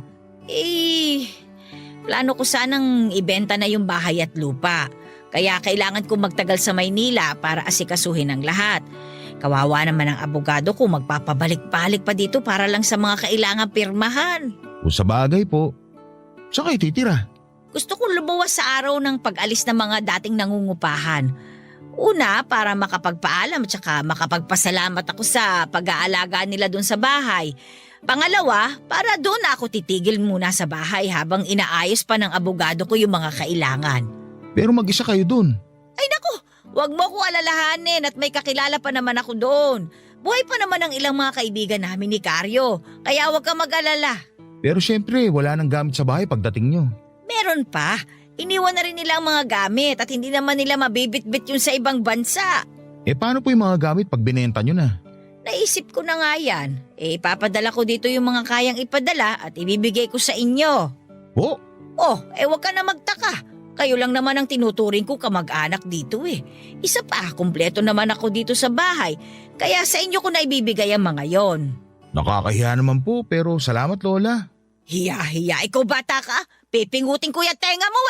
Plano ko sanang ibenta na yung bahay at lupa. Kaya kailangan kong magtagal sa Maynila para asikasuhin ang lahat. Kawawa naman ang abogado ko, magpapabalik-balik pa dito para lang sa mga kailangang pirmahan. Kung sa bagay po, saan kayo titira? Gusto kong lumuwas sa araw ng pag-alis ng mga dating nangungupahan. Una, para makapagpaalam at saka makapagpasalamat ako sa pag-aalaga nila doon sa bahay. Pangalawa, para doon ako titigil muna sa bahay habang inaayos pa ng abogado ko yung mga kailangan. Pero mag-isa kayo dun. Ay naku, wag mo ko alalahanin at may kakilala pa naman ako doon. Buhay pa naman ang ilang mga kaibigan namin ni Caryo, kaya wag ka mag-alala. Pero syempre, wala nang gamit sa bahay pagdating nyo. Meron pa. Iniwan na rin nila ang mga gamit at hindi naman nila mabibit-bit yun sa ibang bansa. Paano po yung mga gamit pag binenta nyo na? Naisip ko na nga yan. Ipapadala ko dito yung mga kayang ipadala at ibibigay ko sa inyo. Po? Wag ka na magtaka. Kayo lang naman ang tinuturing ko kamag-anak dito Isa pa, kumpleto naman ako dito sa bahay. Kaya sa inyo ko na ibibigay ang mga yon. Nakakahiya naman po pero salamat Lola. Hiya, ikaw bata ka? Pipingutin ko yung tenga mo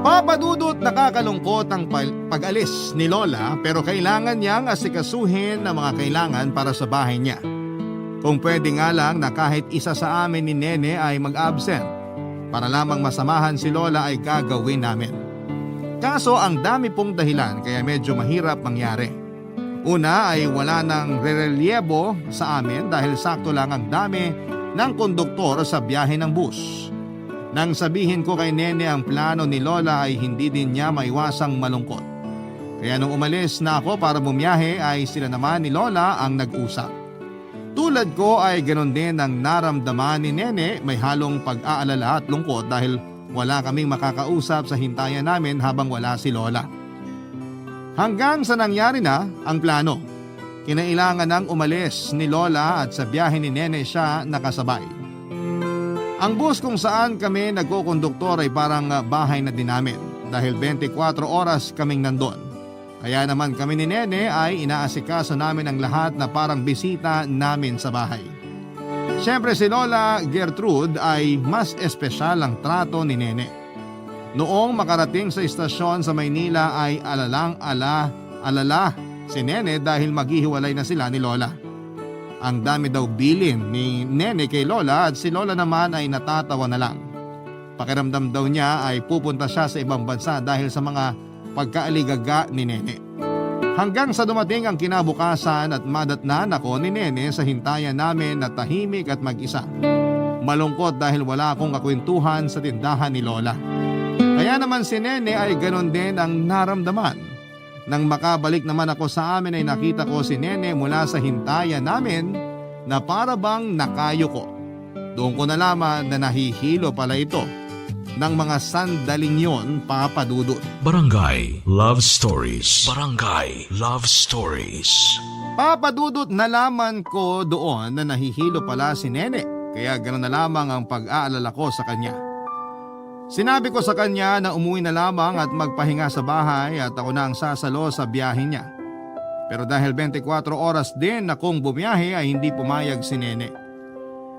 Papa Dudut, nakakalungkot ang pag-alis ni Lola pero kailangan niyang asikasuhin ang mga kailangan para sa bahay niya. Kung pwede nga lang na kahit isa sa amin ni Nene ay mag-absent para lamang masamahan si Lola ay gagawin namin. Kaso ang dami pong dahilan kaya medyo mahirap mangyari. Una ay wala nang rerelyebo sa amin dahil sakto lang ang dami ng konduktor sa biyahe ng bus. Nang sabihin ko kay Nene ang plano ni Lola ay hindi din niya maiwasang malungkot. Kaya nung umalis na ako para bumiyahe ay sila naman ni Lola ang nag-usap. Tulad ko ay ganon din ang naramdaman ni Nene, may halong pag-aalala at lungkot dahil wala kaming makakausap sa hintayan namin habang wala si Lola. Hanggang sa nangyari na ang plano. Kinailangan nang umalis ni Lola at sa biyahe ni Nene siya nakasabay. Ang bus kung saan kami nagkukonduktor ay parang bahay na din namin dahil 24 oras kaming nandun. Kaya naman kami ni Nene ay inaasikaso namin ang lahat na parang bisita namin sa bahay. Siyempre si Lola Gertrude ay mas espesyal ang trato ni Nene. Noong makarating sa istasyon sa Maynila ay alala si Nene dahil maghihiwalay na sila ni Lola. Ang dami daw bilin ni Nene kay Lola at si Lola naman ay natatawa na lang. Pakiramdam daw niya ay pupunta siya sa ibang bansa dahil sa mga pagkaaligaga ni Nene. Hanggang sa dumating ang kinabukasan at madatnan ako ni Nene sa hintayan namin na tahimik at mag-isa. Malungkot dahil wala akong kakwentuhan sa tindahan ni Lola. Kaya naman si Nene ay ganon din ang naramdaman. Nang makabalik naman ako sa amin ay nakita ko si Nene mula sa hintayan namin na para bang nakayuko. Doon ko nalaman na nahihilo pala ito ng mga sandaling yon, Papa Dudut. Barangay Love Stories. Barangay Love Stories. Papa Dudut, nalaman ko doon na nahihilo pala si Nene. Kaya ganoon na lamang ang pag-aalala ko sa kanya. Sinabi ko sa kanya na umuwi na lamang at magpahinga sa bahay at ako na ang sasalo sa biyahe niya. Pero dahil 24 oras din akong bumiyahe ay hindi pumayag si Nene.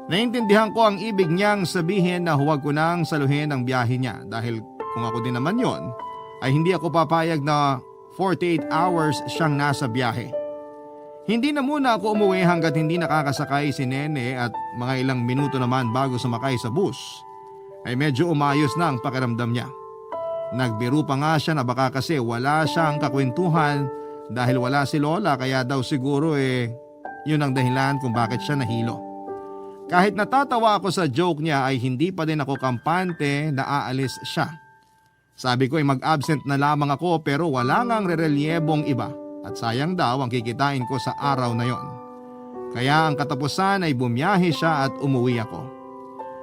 Naintindihan ko ang ibig niyang sabihin na huwag ko nang saluhin ang biyahe niya dahil kung ako din naman yon ay hindi ako papayag na 48 hours siyang nasa biyahe. Hindi na muna ako umuwi hanggat hindi nakakasakay si Nene at mga ilang minuto naman bago sumakay sa bus ay medyo umayos na ang pakiramdam niya. Nagbiro pa nga siya na baka kasi wala siyang kakwentuhan dahil wala si Lola kaya daw siguro yun ang dahilan kung bakit siya nahilo. Kahit natatawa ako sa joke niya ay hindi pa din ako kampante na aalis siya. Sabi ko ay mag-absent na lamang ako pero wala ngang rerelyebong iba at sayang daw ang kikitain ko sa araw na yon. Kaya ang katapusan ay bumiyahe siya at umuwi ako.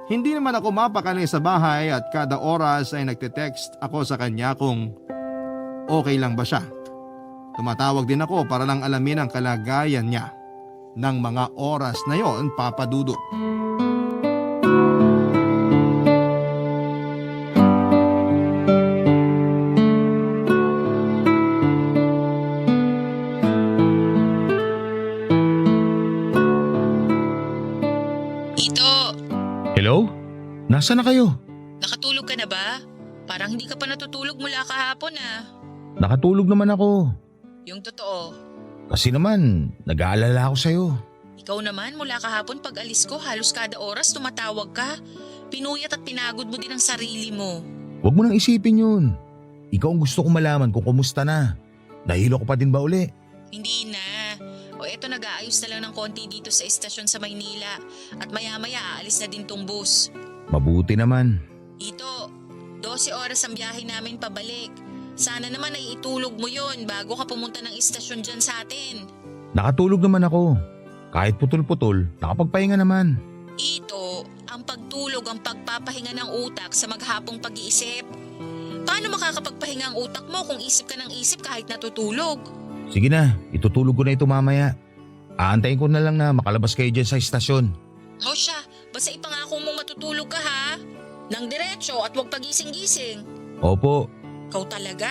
Hindi naman ako mapakali sa bahay at kada oras ay nagte-text ako sa kanya kung okay lang ba siya. Tumatawag din ako para lang alamin ang kalagayan niya. Nang mga oras na yon, Papa Dudut. Ito, Hello? Nasaan na kayo? nakatulog ka na ba? Parang hindi ka pa natutulog mula kahapon ah. Nakatulog naman ako. Yung totoo. Kasi naman, nag-aalala ako sa'yo. Ikaw naman mula kahapon pag alis ko halos kada oras tumatawag ka. Pinuyat at pinagod mo din ang sarili mo. Huwag mo nang isipin yun. Ikaw ang gusto kong malaman kung kumusta na. Nahilo ko pa din ba uli? Hindi na. O eto nag-aayos na lang ng konti dito sa estasyon sa Maynila. At maya-maya aalis na din tong bus. Mabuti naman. Ito, 12 oras ang biyahe namin pabalik. Sana naman ay itulog mo yon bago ka pumunta ng istasyon dyan sa atin. Nakatulog naman ako. Kahit putol-putol, nakapagpahinga naman. Ito, ang pagtulog ang pagpapahinga ng utak sa maghapong pag-iisip. Paano makakapagpahinga ang utak mo kung isip ka ng isip kahit natutulog? Sige na, itutulog ko na ito mamaya. Aantayin ko na lang na makalabas kayo dyan sa istasyon. O siya, basta ipangako mo matutulog ka ha? Nang diretso at huwag pagising-gising. Opo, Ikaw talaga?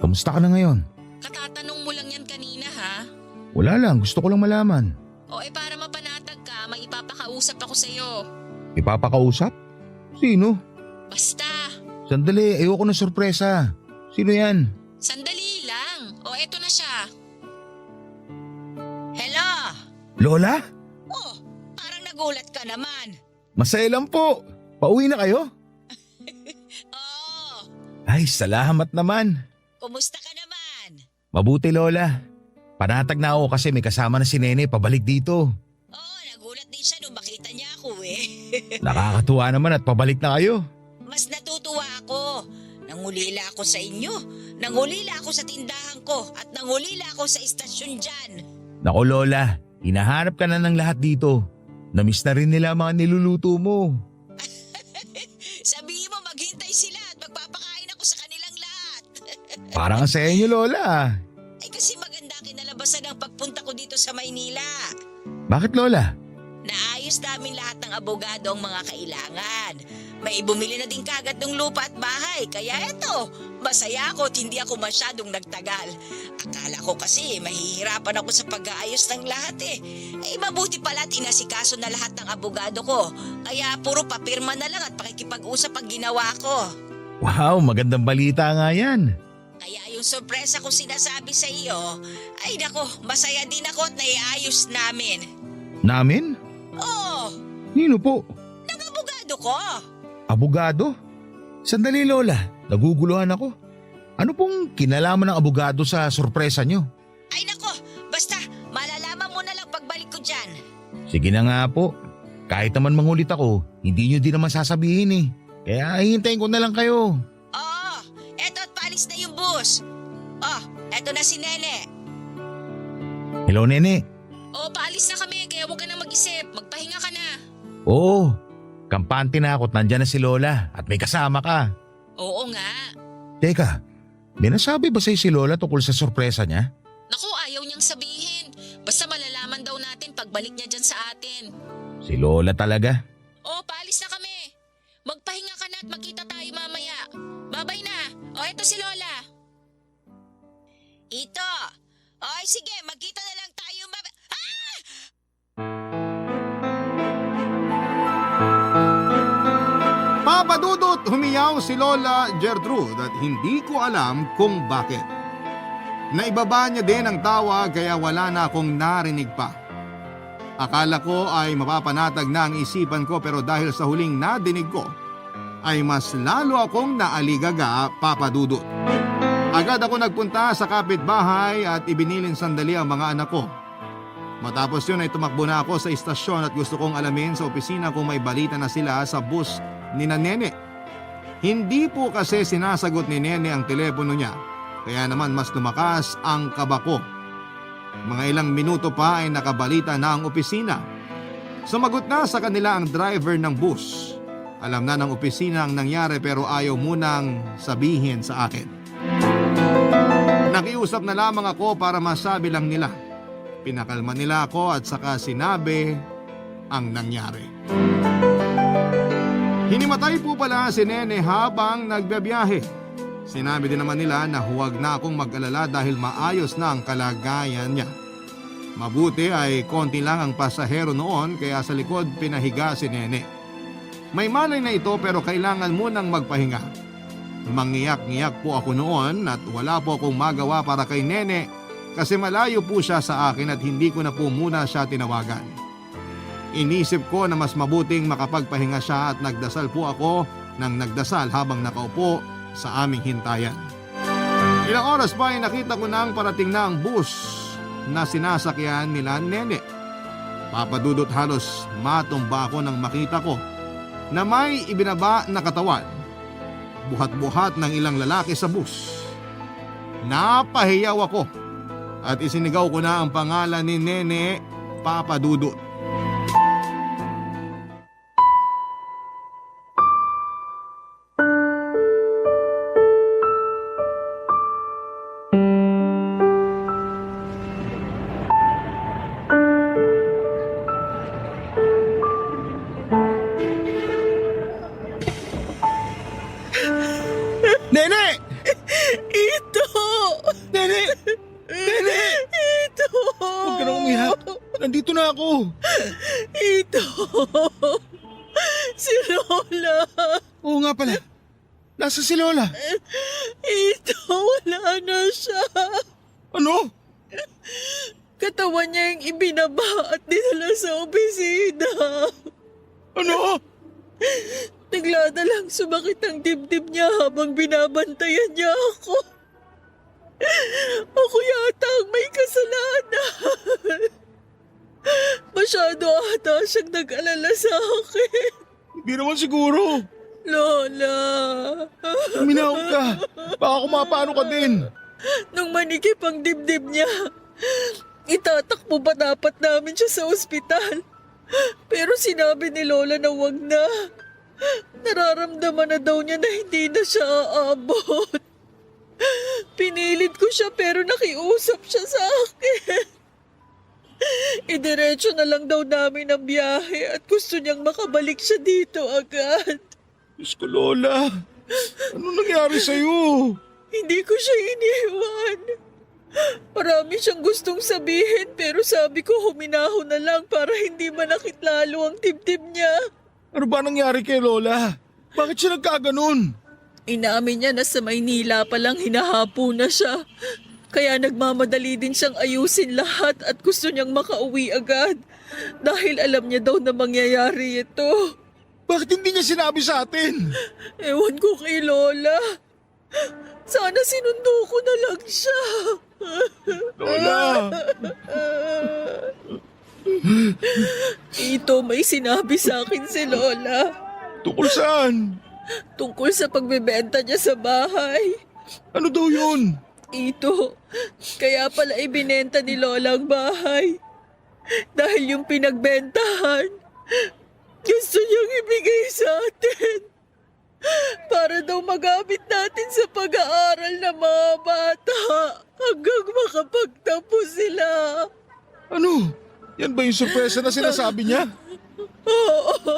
kamusta ka na ngayon? Katatanong mo lang yan kanina ha? Wala lang, gusto ko lang malaman. O para mapanatag ka, may ipapakausap ako sa'yo. Ipapakausap? Sino? Basta, Sandali, ayoko ng sorpresa. Sino yan? sandali lang. O eto na siya. Hello? Lola? Oh, parang nagulat ka naman. Masaya lang po. Pauwi na kayo? Oh, Ay, salamat naman. kumusta ka naman? Mabuti Lola. Panatag na ako kasi may kasama na si Nene pabalik dito. Oh, nagulat din siya nung makita niya ako Nakakatuwa naman at pabalik na kayo. Mas natutuwa ako. Nangulila ako sa inyo. Nangulila ako sa tindahan ko. At nangulila ako sa istasyon dyan. Nako Lola, hinahanap ka na ng lahat dito. Namiss na rin nila ang mga niluluto mo. Sabihin mo maghintay sila at magpapakain ako sa kanilang lahat. Parang ang saya niyo Lola. Ay kasi maganda kinalabasan ang pagpunta ko dito sa Maynila. Bakit Lola? Naayos namin lahat ng abogado ang mga kailangan. May bumili na din kagad ng lupa at bahay. Kaya eto, masaya ako at hindi ako masyadong nagtagal. Akala ko kasi mahihirapan ako sa pag-aayos ng lahat Eh mabuti pala at inasikaso na lahat ng abogado ko. Kaya puro papirma na lang at pakikipag-usap ang ginawa ko. Wow, magandang balita nga yan. Kaya yung sorpresa ko sinasabi sa iyo, ay nako, masaya din ako at naiayos namin. Namin? Oo, Nino po? ng abogado ko. Abogado? Sandali Lola, naguguluhan ako. Ano pong kinalaman ng abogado sa sorpresa nyo? Ay nako, basta malalaman mo na lang pagbalik ko dyan. Sige na nga po. Kahit naman mangulit ako, hindi nyo din naman sasabihin eh. Kaya hihintayin ko na lang kayo. Oo, eto at paalis na yung bus. Oh, eto na si Nene. Hello Nene. O paalis na kami kaya huwag ka na mag-isip. Magpahinga ka na. Oo, kampante na ako at nandyan na si Lola at may kasama ka. Oo nga. Teka, may nasabi ba sa'yo si Lola tungkol sa sorpresa niya? Naku, ayaw niyang sabihin. Basta malalaman daw natin pagbalik niya dyan sa atin. Si Lola talaga. O paalis na kami. Magpahinga ka na at magkita tayo babay na. O eto si Lola. Ito! Oy, sige, magkita na lang tayo. Papa Dudut, humiyaw si Lola Gertrude at hindi ko alam kung bakit. Naibaba niya din ang tawa kaya wala na akong narinig pa. Akala ko ay mapapanatag na ang isipan ko pero dahil sa huling nadinig ko, ay mas lalo akong naaligaga, Papa Dudut. Agad ako nagpunta sa kapitbahay at ibinilin sandali ang mga anak ko. Matapos yun ay tumakbo na ako sa istasyon at gusto kong alamin sa opisina kung may balita na sila sa bus ni na Nene. Hindi po kasi sinasagot ni Nene ang telepono niya, kaya naman mas lumakas ang kaba ko. Mga ilang minuto pa ay nakabalita na ang opisina. Sumagot na sa kanila ang driver ng bus. Alam na ng opisina ang nangyari pero ayaw munang sabihin sa akin. Nakiusap na lamang ako para masabi lang nila. Pinakalma nila ako at saka sinabi ang nangyari. Hinimatay po pala si Nene habang nagbibiyahe. Sinabi din naman nila na huwag na akong mag-alala dahil maayos na ang kalagayan niya. Mabuti ay konti lang ang pasahero noon kaya sa likod pinahiga si Nene. May malay na ito pero kailangan munang magpahinga. Mangiyak-ngiyak po ako noon at wala po akong magawa para kay Nene kasi malayo po siya sa akin at hindi ko na po muna siya tinawagan. Inisip ko na mas mabuting makapagpahinga siya at nagdasal po ako ng nagdasal habang nakaupo sa aming hintayan. Ilang oras pa ay nakita ko na ang parating na ang bus na sinasakyan nila Nene. Papa Dudut, halos matumba ako nang makita ko na may ibinaba na katawan. Buhat-buhat ng ilang lalaki sa bus. Napahiyaw ako at isinigaw ko na ang pangalan ni Nene, Papa Dudut. Nene! Ito! Nene! Nene! Ito! Huwag ka na umiyak. Nandito na ako. Ito! Si Lola! Oo nga pala. Nasa si Lola? Ito! Wala na siya! Ano? Katawan niya yung ibinaba at dinala sa opisina. Ano? Bigla na lang sumakit ang dibdib niya habang binabantayan niya ako. Ako yata ang may kasalanan. Masyado ata siyang nag-alala sa akin. Hindi naman siguro. Lola. Uminahon ka. Baka kumapano ka din. Nung manikip ang dibdib niya, itatakbo pa dapat namin siya sa ospital. Pero sinabi ni Lola na wag na. Nararamdaman na daw niya na hindi na siya aabot. Pinilit ko siya pero nakiusap siya sa akin. Idiretso na lang daw namin ang biyahe at gusto niyang makabalik siya dito agad. Diyos ko, Lola. Ano nangyari sa'yo? Hindi ko siya iniwan. Marami siyang gustong sabihin pero sabi ko huminahon na lang para hindi manakit lalo ang dibdib niya. Ano ba nangyari kay Lola? Bakit siya nagkaganon? Inamin niya na sa Maynila palang hinahapo na siya. Kaya nagmamadali din siyang ayusin lahat at gusto niyang makauwi agad. Dahil alam niya daw na mangyayari ito. Bakit hindi niya sinabi sa atin? Ewan ko kay Lola. Sana sinundo ko na lang siya. Lola! Ito, may sinabi sa akin si Lola. Tungkol saan? Tungkol sa pagbebenta niya sa bahay. Ano daw yun? Ito, kaya pala ibinenta ni Lola ang bahay. Dahil yung pinagbentahan, gusto niyang ibigay sa atin. Para daw magamit natin sa pag-aaral ng mga bata hanggang makapagtapos sila. Ano? Yan ba yung sorpresa na sinasabi niya? Oo.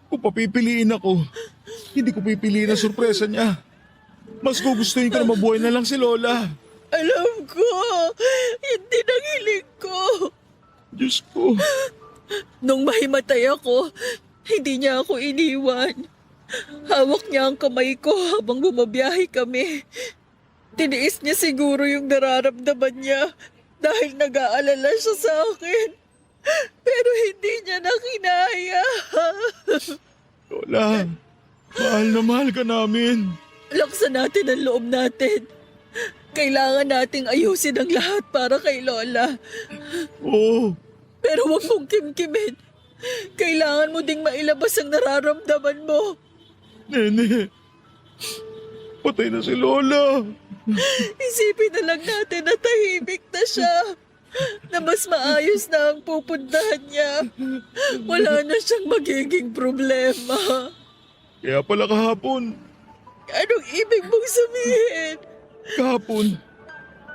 Kung papipiliin ako, hindi ko pipiliin ang sorpresa niya. Mas gugustuhin ko na mabuhay na lang si Lola. Alam ko, hindi nang hiling ko. Diyos ko. Nung mahimatay ako, hindi niya ako iniwan. Hawak niya ang kamay ko habang bumabiyahe kami. Tiniis niya siguro yung nararamdaman niya dahil nag-aalala siya sa akin. Pero hindi niya na kinaya. Lola, mahal na mahal ka namin. Laksan natin ang loob natin. Kailangan nating ayusin ang lahat para kay Lola. Oo, Pero huwag mong kimkimin. Kailangan mo ding mailabas ang nararamdaman mo. Nene. Patay na si Lola. Isipin na lang natin na tahimik na siya. Na mas maayos na ang pupuntahan niya. Wala na siyang magiging problema. Kaya pala kahapon, Anong ibig mong sabihin?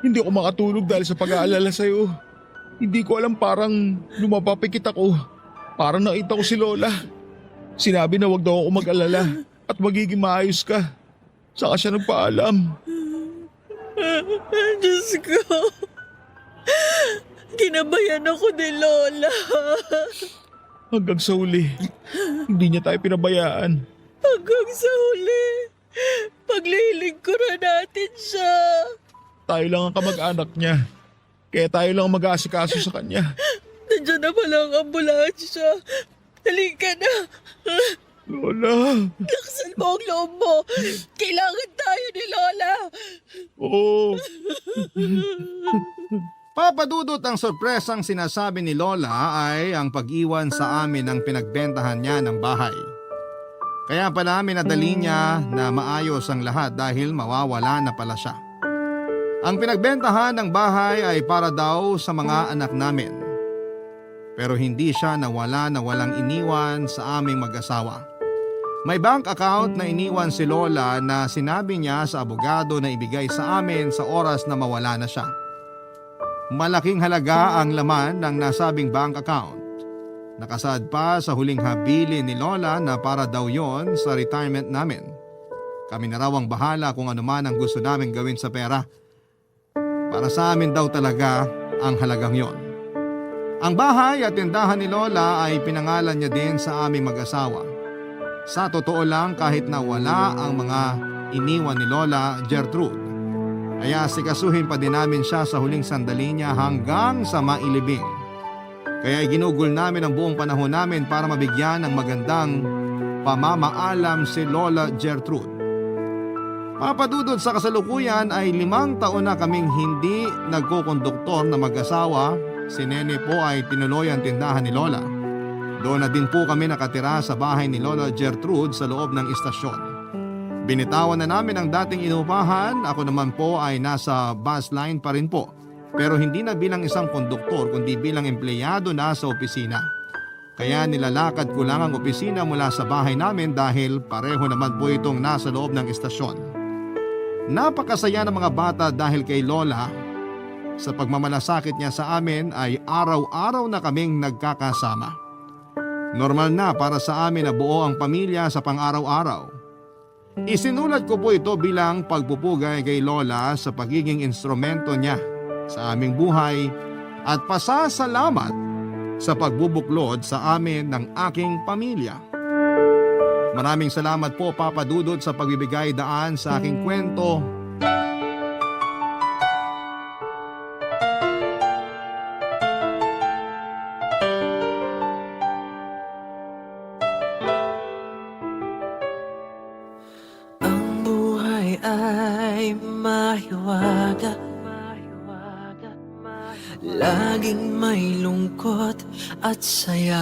hindi ako makatulog dahil sa pag-aalala sa'yo. Hindi ko alam, parang lumapapikit ako. Parang nakita ko si Lola. Sinabi na wag daw ako mag-alala at magiging maayos ka. Saka siya nagpaalam. Diyos ko. Kinabayan ako ni Lola. Hanggang sa huli, hindi niya tayo pinabayaan. Hanggang sa huli. Paglilingkuran natin siya. Tayo lang ang kamag-anak niya. Kaya tayo lang ang mag-aasikaso sa kanya. Nandiyan na pala ang ambulansya. Halika na. Lola. Laksan mo ang loob mo. Kailangan tayo ni Lola. Oo. Papa Dudut, ang sorpresang sinasabi ni Lola ay ang pag-iwan sa amin ng pinagbentahan niya ng bahay. Kaya pala minadali niya na maayos ang lahat dahil mawawala na pala siya. Ang pinagbentahan ng bahay ay para daw sa mga anak namin. Pero hindi siya nawala na walang iniwan sa aming mag-asawa. May bank account na iniwan si Lola na sinabi niya sa abogado na ibigay sa amin sa oras na mawala na siya. Malaking halaga ang laman ng nasabing bank account. Nakasad pa sa huling habilin ni Lola na para daw yon sa retirement namin. Kami na raw ang bahala kung ano man ang gusto namin gawin sa pera. Para sa amin daw talaga ang halagang yon. Ang bahay at tindahan ni Lola ay pinangalan niya din sa aming mag-asawa. Sa totoo lang, kahit na wala ang mga iniwan ni Lola Gertrude, ay asikasuhin pa din namin siya sa huling sandali niya hanggang sa mailibing. Kaya ginugol namin ang buong panahon namin para mabigyan ng magandang pamamaalam si Lola Gertrude. Papadudod sa kasalukuyan ay 5 taon na kaming hindi nagkukonduktor na mag-asawa. Si Nene po ay tinuloy ang tindahan ni Lola. Doon na din po kami nakatira sa bahay ni Lola Gertrude sa loob ng istasyon. Binitawan na namin ang dating inupahan, ako naman po ay nasa bus line pa rin po. Pero hindi na bilang isang konduktor kundi bilang empleyado na sa opisina. Kaya nilalakad ko lang ang opisina mula sa bahay namin dahil pareho naman po itong nasa loob ng istasyon. Napakasaya ng mga bata dahil kay Lola. Sa pagmamalasakit niya sa amin ay araw-araw na kaming nagkakasama. Normal na para sa amin na buo ang pamilya sa pang-araw-araw. Isinulat ko po ito bilang pagpupugay kay Lola sa pagiging instrumento niya sa aming buhay at pasasalamat sa pagbubuklod sa amin ng aking pamilya. Maraming salamat po, Papa Dudut, sa pagbibigay daan sa aking kwento. Ang buhay ay mahiwaga, laging may lungkot at saya.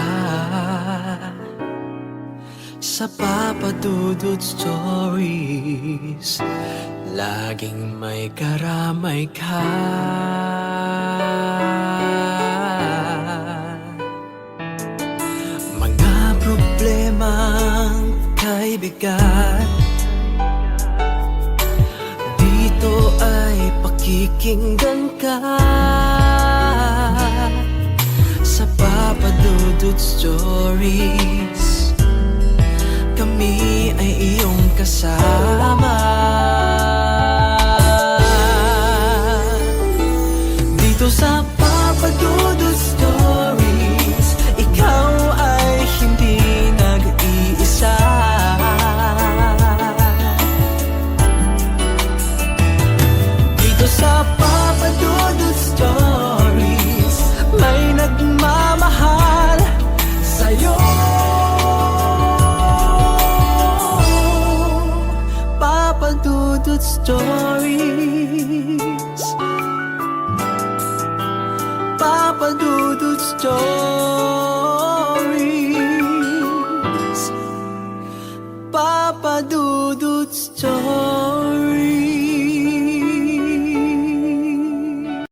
Sa Papa Dudut Stories, laging may karamay ka. Mga problemang kaibigan, dito ay pakikinggan ka. Sa Papa Dudut Stories, kami ay iyong kasama. Papa Dudut Stories.